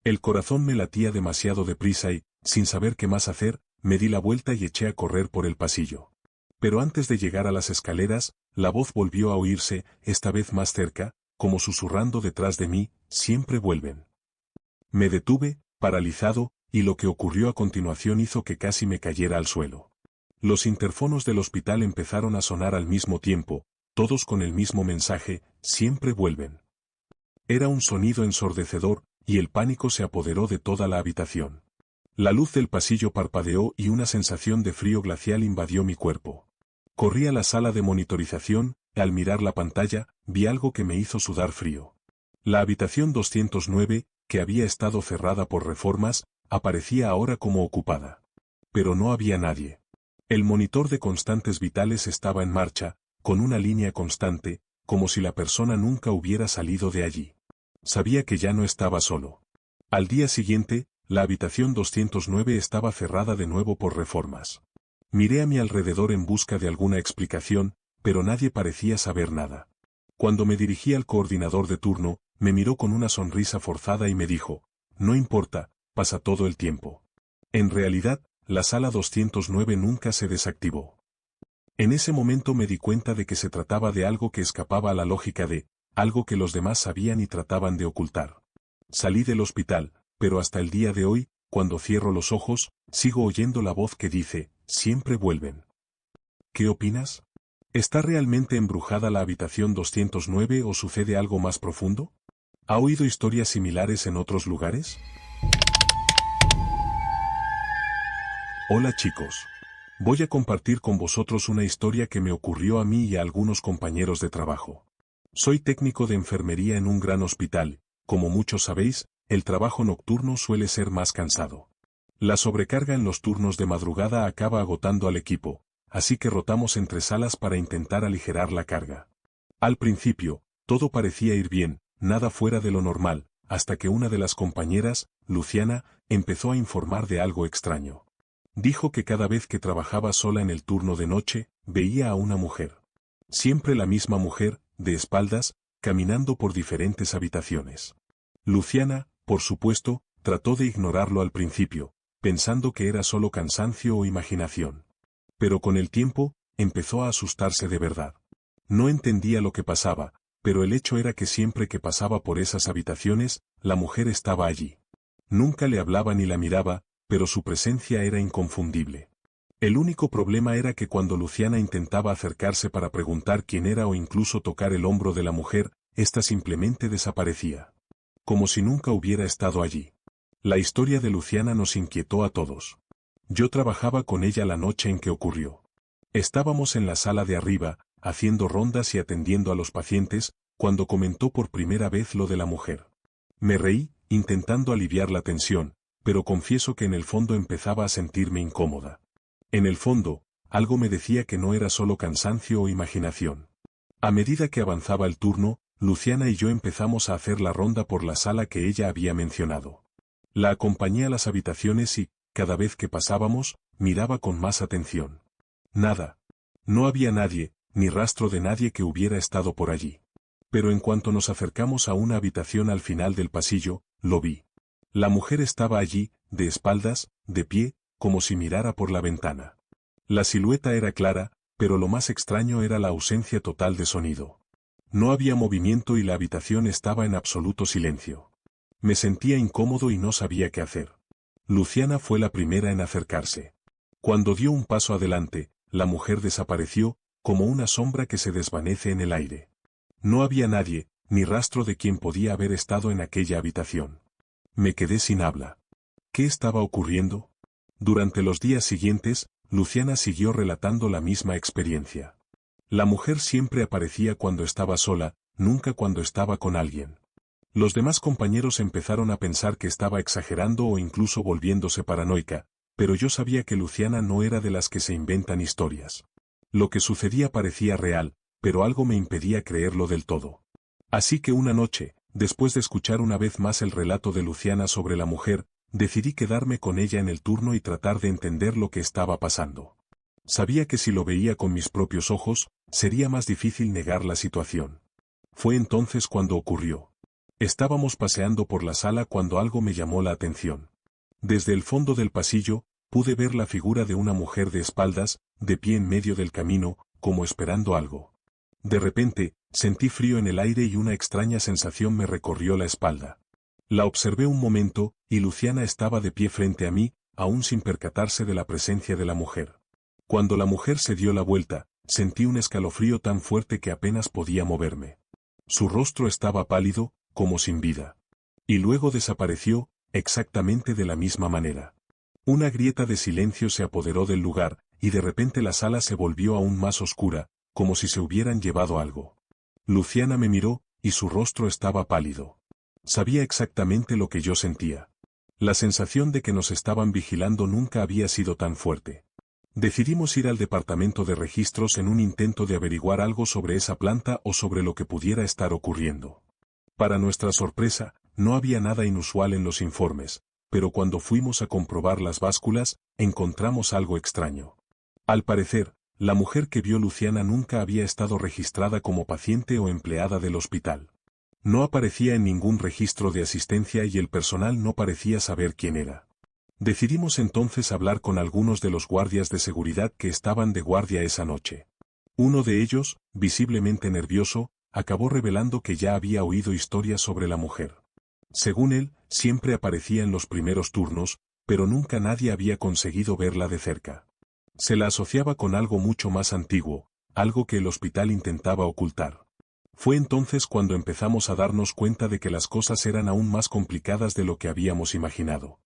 El corazón me latía demasiado deprisa y, sin saber qué más hacer, me di la vuelta y eché a correr por el pasillo. Pero antes de llegar a las escaleras, la voz volvió a oírse, esta vez más cerca, como susurrando detrás de mí, siempre vuelven. Me detuve, paralizado, y lo que ocurrió a continuación hizo que casi me cayera al suelo. Los interfonos del hospital empezaron a sonar al mismo tiempo, todos con el mismo mensaje, siempre vuelven. Era un sonido ensordecedor, y el pánico se apoderó de toda la habitación. La luz del pasillo parpadeó y una sensación de frío glacial invadió mi cuerpo. Corrí a la sala de monitorización, y al mirar la pantalla, vi algo que me hizo sudar frío. La habitación 209, que había estado cerrada por reformas, aparecía ahora como ocupada. Pero no había nadie. El monitor de constantes vitales estaba en marcha, con una línea constante, como si la persona nunca hubiera salido de allí. Sabía que ya no estaba solo. Al día siguiente, la habitación 209 estaba cerrada de nuevo por reformas. Miré a mi alrededor en busca de alguna explicación, pero nadie parecía saber nada. Cuando me dirigí al coordinador de turno, me miró con una sonrisa forzada y me dijo, no importa, pasa todo el tiempo. En realidad, la sala 209 nunca se desactivó. En ese momento me di cuenta de que se trataba de algo que escapaba a la lógica de, algo que los demás sabían y trataban de ocultar. Salí del hospital, pero hasta el día de hoy, cuando cierro los ojos, sigo oyendo la voz que dice, siempre vuelven. ¿Qué opinas? ¿Está realmente embrujada la habitación 209 o sucede algo más profundo? ¿Ha oído historias similares en otros lugares? Hola chicos. Voy a compartir con vosotros una historia que me ocurrió a mí y a algunos compañeros de trabajo. Soy técnico de enfermería en un gran hospital. Como muchos sabéis, el trabajo nocturno suele ser más cansado. La sobrecarga en los turnos de madrugada acaba agotando al equipo, así que rotamos entre salas para intentar aligerar la carga. Al principio, todo parecía ir bien, nada fuera de lo normal, hasta que una de las compañeras, Luciana, empezó a informar de algo extraño. Dijo que cada vez que trabajaba sola en el turno de noche, veía a una mujer. Siempre la misma mujer, de espaldas, caminando por diferentes habitaciones. Luciana, por supuesto, trató de ignorarlo al principio, pensando que era solo cansancio o imaginación. Pero con el tiempo, empezó a asustarse de verdad. No entendía lo que pasaba, pero el hecho era que siempre que pasaba por esas habitaciones, la mujer estaba allí. Nunca le hablaba ni la miraba, pero su presencia era inconfundible. El único problema era que cuando Luciana intentaba acercarse para preguntar quién era o incluso tocar el hombro de la mujer, ésta simplemente desaparecía. Como si nunca hubiera estado allí. La historia de Luciana nos inquietó a todos. Yo trabajaba con ella la noche en que ocurrió. Estábamos en la sala de arriba, haciendo rondas y atendiendo a los pacientes, cuando comentó por primera vez lo de la mujer. Me reí, intentando aliviar la tensión, pero confieso que en el fondo empezaba a sentirme incómoda. En el fondo, algo me decía que no era solo cansancio o imaginación. A medida que avanzaba el turno, Luciana y yo empezamos a hacer la ronda por la sala que ella había mencionado. La acompañé a las habitaciones y, cada vez que pasábamos, miraba con más atención. Nada. No había nadie, ni rastro de nadie que hubiera estado por allí. Pero en cuanto nos acercamos a una habitación al final del pasillo, lo vi. La mujer estaba allí, de espaldas, de pie, como si mirara por la ventana. La silueta era clara, pero lo más extraño era la ausencia total de sonido. No había movimiento y la habitación estaba en absoluto silencio. Me sentía incómodo y no sabía qué hacer. Luciana fue la primera en acercarse. Cuando dio un paso adelante, la mujer desapareció, como una sombra que se desvanece en el aire. No había nadie, ni rastro de quien podía haber estado en aquella habitación. Me quedé sin habla. ¿Qué estaba ocurriendo? Durante los días siguientes, Luciana siguió relatando la misma experiencia. La mujer siempre aparecía cuando estaba sola, nunca cuando estaba con alguien. Los demás compañeros empezaron a pensar que estaba exagerando o incluso volviéndose paranoica, pero yo sabía que Luciana no era de las que se inventan historias. Lo que sucedía parecía real, pero algo me impedía creerlo del todo. Así que una noche, después de escuchar una vez más el relato de Luciana sobre la mujer, decidí quedarme con ella en el turno y tratar de entender lo que estaba pasando. Sabía que si lo veía con mis propios ojos, sería más difícil negar la situación. Fue entonces cuando ocurrió. Estábamos paseando por la sala cuando algo me llamó la atención. Desde el fondo del pasillo, pude ver la figura de una mujer de espaldas, de pie en medio del camino, como esperando algo. De repente, sentí frío en el aire y una extraña sensación me recorrió la espalda. La observé un momento, y Luciana estaba de pie frente a mí, aún sin percatarse de la presencia de la mujer. Cuando la mujer se dio la vuelta, sentí un escalofrío tan fuerte que apenas podía moverme. Su rostro estaba pálido, como sin vida. Y luego desapareció, exactamente de la misma manera. Una grieta de silencio se apoderó del lugar, y de repente la sala se volvió aún más oscura, como si se hubieran llevado algo. Luciana me miró, y su rostro estaba pálido. Sabía exactamente lo que yo sentía. La sensación de que nos estaban vigilando nunca había sido tan fuerte. Decidimos ir al departamento de registros en un intento de averiguar algo sobre esa planta o sobre lo que pudiera estar ocurriendo. Para nuestra sorpresa, no había nada inusual en los informes, pero cuando fuimos a comprobar las básculas, encontramos algo extraño. Al parecer, la mujer que vio Luciana nunca había estado registrada como paciente o empleada del hospital. No aparecía en ningún registro de asistencia y el personal no parecía saber quién era. Decidimos entonces hablar con algunos de los guardias de seguridad que estaban de guardia esa noche. Uno de ellos, visiblemente nervioso, acabó revelando que ya había oído historias sobre la mujer. Según él, siempre aparecía en los primeros turnos, pero nunca nadie había conseguido verla de cerca. Se la asociaba con algo mucho más antiguo, algo que el hospital intentaba ocultar. Fue entonces cuando empezamos a darnos cuenta de que las cosas eran aún más complicadas de lo que habíamos imaginado.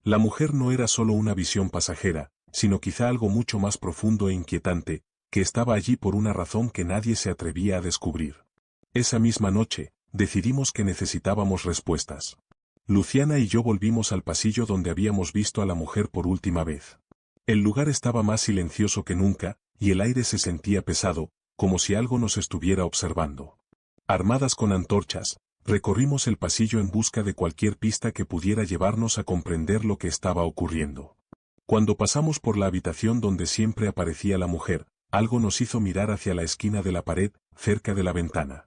La mujer no era solo una visión pasajera, sino quizá algo mucho más profundo e inquietante, que estaba allí por una razón que nadie se atrevía a descubrir. Esa misma noche, decidimos que necesitábamos respuestas. Luciana y yo volvimos al pasillo donde habíamos visto a la mujer por última vez. El lugar estaba más silencioso que nunca, y el aire se sentía pesado, como si algo nos estuviera observando. Armadas con antorchas, recorrimos el pasillo en busca de cualquier pista que pudiera llevarnos a comprender lo que estaba ocurriendo. Cuando pasamos por la habitación donde siempre aparecía la mujer, algo nos hizo mirar hacia la esquina de la pared, cerca de la ventana.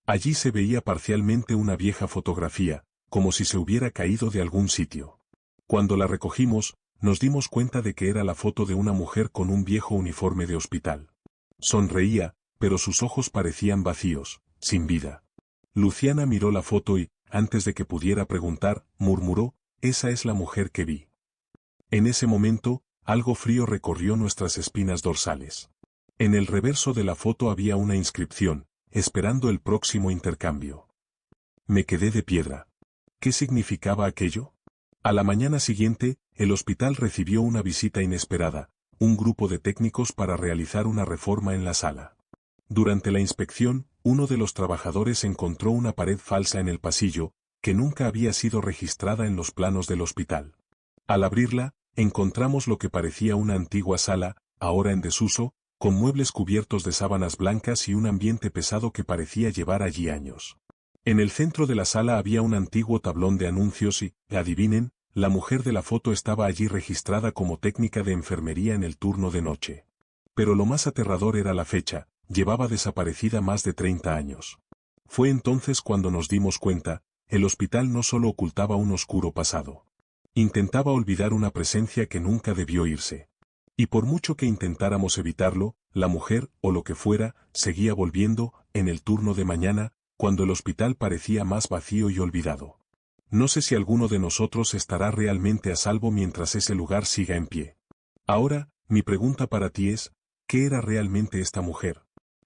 Allí se veía parcialmente una vieja fotografía, como si se hubiera caído de algún sitio. Cuando la recogimos, nos dimos cuenta de que era la foto de una mujer con un viejo uniforme de hospital. Sonreía, pero sus ojos parecían vacíos, sin vida. Luciana miró la foto y, antes de que pudiera preguntar, murmuró, «Esa es la mujer que vi». En ese momento, algo frío recorrió nuestras espinas dorsales. En el reverso de la foto había una inscripción, esperando el próximo intercambio. Me quedé de piedra. ¿Qué significaba aquello? A la mañana siguiente, el hospital recibió una visita inesperada, un grupo de técnicos para realizar una reforma en la sala. Durante la inspección, uno de los trabajadores encontró una pared falsa en el pasillo, que nunca había sido registrada en los planos del hospital. Al abrirla, encontramos lo que parecía una antigua sala, ahora en desuso, con muebles cubiertos de sábanas blancas y un ambiente pesado que parecía llevar allí años. En el centro de la sala había un antiguo tablón de anuncios y, adivinen, la mujer de la foto estaba allí registrada como técnica de enfermería en el turno de noche. Pero lo más aterrador era la fecha, llevaba desaparecida más de 30 años. Fue entonces cuando nos dimos cuenta, el hospital no solo ocultaba un oscuro pasado. Intentaba olvidar una presencia que nunca debió irse. Y por mucho que intentáramos evitarlo, la mujer, o lo que fuera, seguía volviendo, en el turno de mañana, cuando el hospital parecía más vacío y olvidado. No sé si alguno de nosotros estará realmente a salvo mientras ese lugar siga en pie. Ahora, mi pregunta para ti es, ¿qué era realmente esta mujer?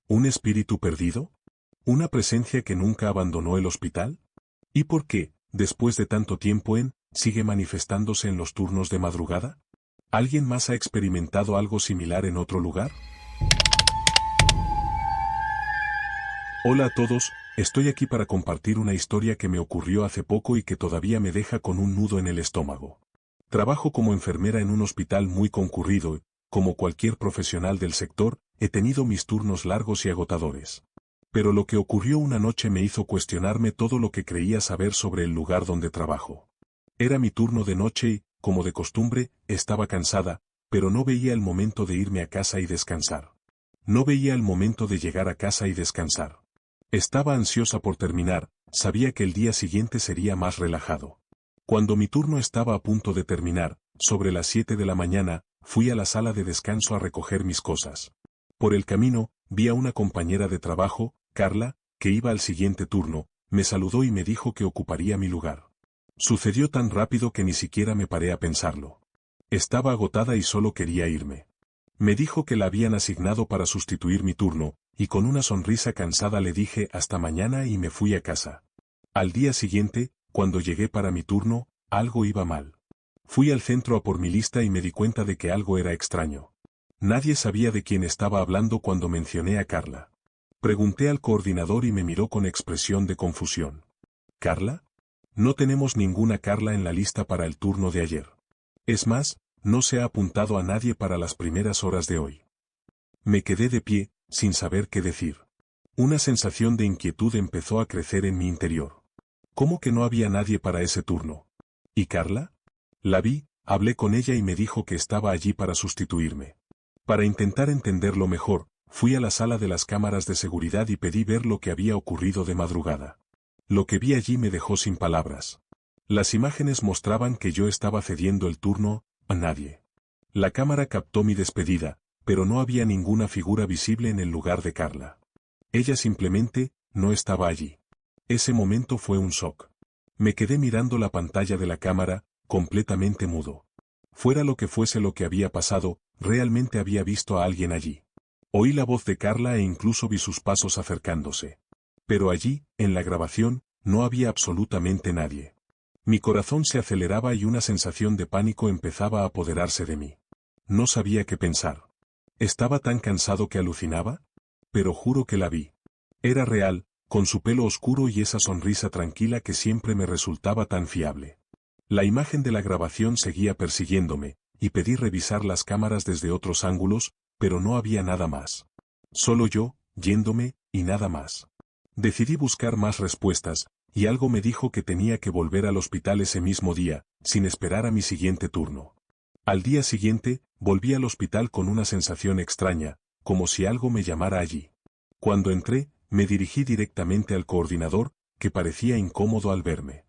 ¿Un espíritu perdido? ¿Una presencia que nunca abandonó el hospital? ¿Y por qué, después de tanto tiempo sigue manifestándose en los turnos de madrugada? ¿Alguien más ha experimentado algo similar en otro lugar? Hola a todos, estoy aquí para compartir una historia que me ocurrió hace poco y que todavía me deja con un nudo en el estómago. Trabajo como enfermera en un hospital muy concurrido y, como cualquier profesional del sector, he tenido mis turnos largos y agotadores. Pero lo que ocurrió una noche me hizo cuestionarme todo lo que creía saber sobre el lugar donde trabajo. Era mi turno de noche y, como de costumbre, estaba cansada, pero no veía el momento de irme a casa y descansar. No veía el momento de llegar a casa y descansar. Estaba ansiosa por terminar, sabía que el día siguiente sería más relajado. Cuando mi turno estaba a punto de terminar, sobre las 7 de la mañana, fui a la sala de descanso a recoger mis cosas. Por el camino, vi a una compañera de trabajo, Carla, que iba al siguiente turno, me saludó y me dijo que ocuparía mi lugar. Sucedió tan rápido que ni siquiera me paré a pensarlo. Estaba agotada y solo quería irme. Me dijo que la habían asignado para sustituir mi turno, y con una sonrisa cansada le dije hasta mañana y me fui a casa. Al día siguiente, cuando llegué para mi turno, algo iba mal. Fui al centro a por mi lista y me di cuenta de que algo era extraño. Nadie sabía de quién estaba hablando cuando mencioné a Carla. Pregunté al coordinador y me miró con expresión de confusión. ¿Carla? No tenemos ninguna Carla en la lista para el turno de ayer. Es más, no se ha apuntado a nadie para las primeras horas de hoy. Me quedé de pie, sin saber qué decir. Una sensación de inquietud empezó a crecer en mi interior. ¿Cómo que no había nadie para ese turno? ¿Y Carla? La vi, hablé con ella y me dijo que estaba allí para sustituirme. Para intentar entenderlo mejor, fui a la sala de las cámaras de seguridad y pedí ver lo que había ocurrido de madrugada. Lo que vi allí me dejó sin palabras. Las imágenes mostraban que yo estaba cediendo el turno a nadie. La cámara captó mi despedida, pero no había ninguna figura visible en el lugar de Carla. Ella simplemente no estaba allí. Ese momento fue un shock. Me quedé mirando la pantalla de la cámara, completamente mudo. Fuera lo que fuese lo que había pasado, realmente había visto a alguien allí. Oí la voz de Carla e incluso vi sus pasos acercándose. Pero allí, en la grabación, no había absolutamente nadie. Mi corazón se aceleraba y una sensación de pánico empezaba a apoderarse de mí. No sabía qué pensar. ¿Estaba tan cansado que alucinaba? Pero juro que la vi. Era real, con su pelo oscuro y esa sonrisa tranquila que siempre me resultaba tan fiable. La imagen de la grabación seguía persiguiéndome, y pedí revisar las cámaras desde otros ángulos, pero no había nada más. Solo yo, yéndome, y nada más. Decidí buscar más respuestas, y algo me dijo que tenía que volver al hospital ese mismo día, sin esperar a mi siguiente turno. Al día siguiente, volví al hospital con una sensación extraña, como si algo me llamara allí. Cuando entré, me dirigí directamente al coordinador, que parecía incómodo al verme.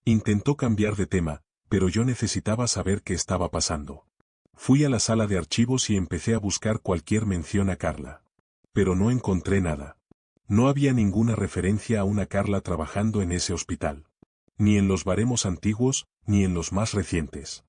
Intentó cambiar de tema, pero yo necesitaba saber qué estaba pasando. Fui a la sala de archivos y empecé a buscar cualquier mención a Carla. Pero no encontré nada. No había ninguna referencia a una Carla trabajando en ese hospital. Ni en los baremos antiguos, ni en los más recientes.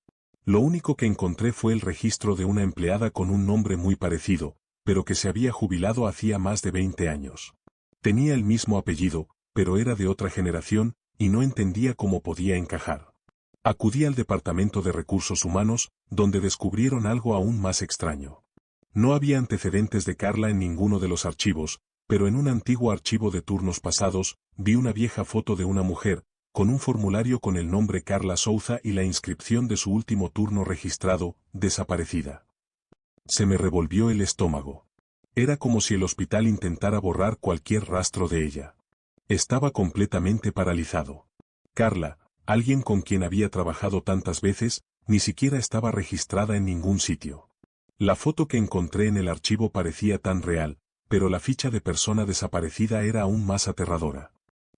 Lo único que encontré fue el registro de una empleada con un nombre muy parecido, pero que se había jubilado hacía más de 20 años. Tenía el mismo apellido, pero era de otra generación, y no entendía cómo podía encajar. Acudí al Departamento de Recursos Humanos, donde descubrieron algo aún más extraño. No había antecedentes de Carla en ninguno de los archivos, pero en un antiguo archivo de turnos pasados, vi una vieja foto de una mujer, con un formulario con el nombre Carla Souza y la inscripción de su último turno registrado, desaparecida. Se me revolvió el estómago. Era como si el hospital intentara borrar cualquier rastro de ella. Estaba completamente paralizado. Carla, alguien con quien había trabajado tantas veces, ni siquiera estaba registrada en ningún sitio. La foto que encontré en el archivo parecía tan real, pero la ficha de persona desaparecida era aún más aterradora.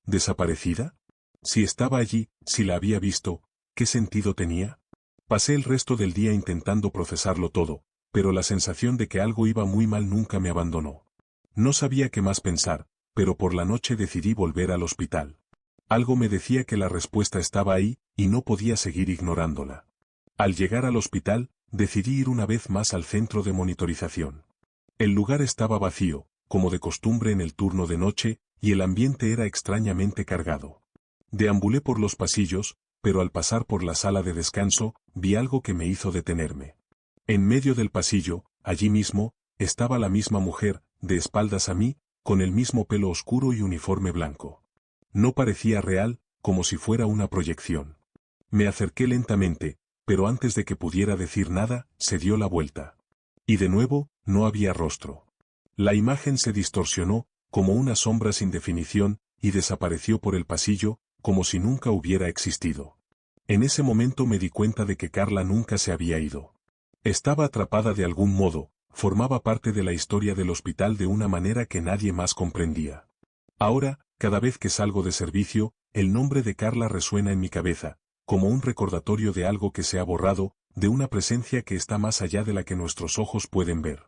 ¿Desaparecida? Si estaba allí, si la había visto, ¿qué sentido tenía? Pasé el resto del día intentando procesarlo todo, pero la sensación de que algo iba muy mal nunca me abandonó. No sabía qué más pensar, pero por la noche decidí volver al hospital. Algo me decía que la respuesta estaba ahí, y no podía seguir ignorándola. Al llegar al hospital, decidí ir una vez más al centro de monitorización. El lugar estaba vacío, como de costumbre en el turno de noche, y el ambiente era extrañamente cargado. Deambulé por los pasillos, pero al pasar por la sala de descanso, vi algo que me hizo detenerme. En medio del pasillo, allí mismo, estaba la misma mujer, de espaldas a mí, con el mismo pelo oscuro y uniforme blanco. No parecía real, como si fuera una proyección. Me acerqué lentamente, pero antes de que pudiera decir nada, se dio la vuelta. Y de nuevo, no había rostro. La imagen se distorsionó, como una sombra sin definición, y desapareció por el pasillo, como si nunca hubiera existido. En ese momento me di cuenta de que Carla nunca se había ido. Estaba atrapada de algún modo, formaba parte de la historia del hospital de una manera que nadie más comprendía. Ahora, cada vez que salgo de servicio, el nombre de Carla resuena en mi cabeza, como un recordatorio de algo que se ha borrado, de una presencia que está más allá de la que nuestros ojos pueden ver.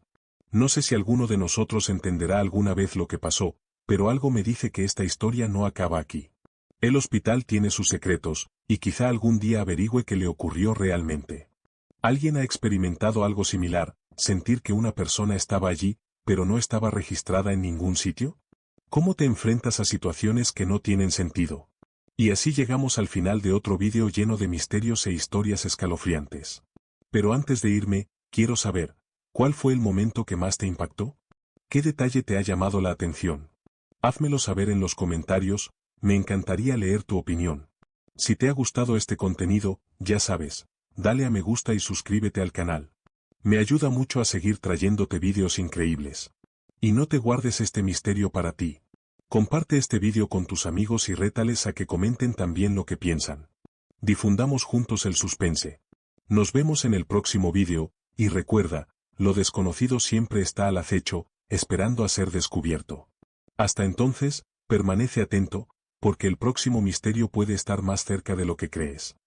No sé si alguno de nosotros entenderá alguna vez lo que pasó, pero algo me dice que esta historia no acaba aquí. El hospital tiene sus secretos, y quizá algún día averigüe qué le ocurrió realmente. ¿Alguien ha experimentado algo similar, sentir que una persona estaba allí, pero no estaba registrada en ningún sitio? ¿Cómo te enfrentas a situaciones que no tienen sentido? Y así llegamos al final de otro vídeo lleno de misterios e historias escalofriantes. Pero antes de irme, quiero saber, ¿cuál fue el momento que más te impactó? ¿Qué detalle te ha llamado la atención? Házmelo saber en los comentarios, me encantaría leer tu opinión. Si te ha gustado este contenido, ya sabes, dale a me gusta y suscríbete al canal. Me ayuda mucho a seguir trayéndote vídeos increíbles. Y no te guardes este misterio para ti. Comparte este vídeo con tus amigos y rétales a que comenten también lo que piensan. Difundamos juntos el suspense. Nos vemos en el próximo vídeo, y recuerda, lo desconocido siempre está al acecho, esperando a ser descubierto. Hasta entonces, permanece atento, porque el próximo misterio puede estar más cerca de lo que crees.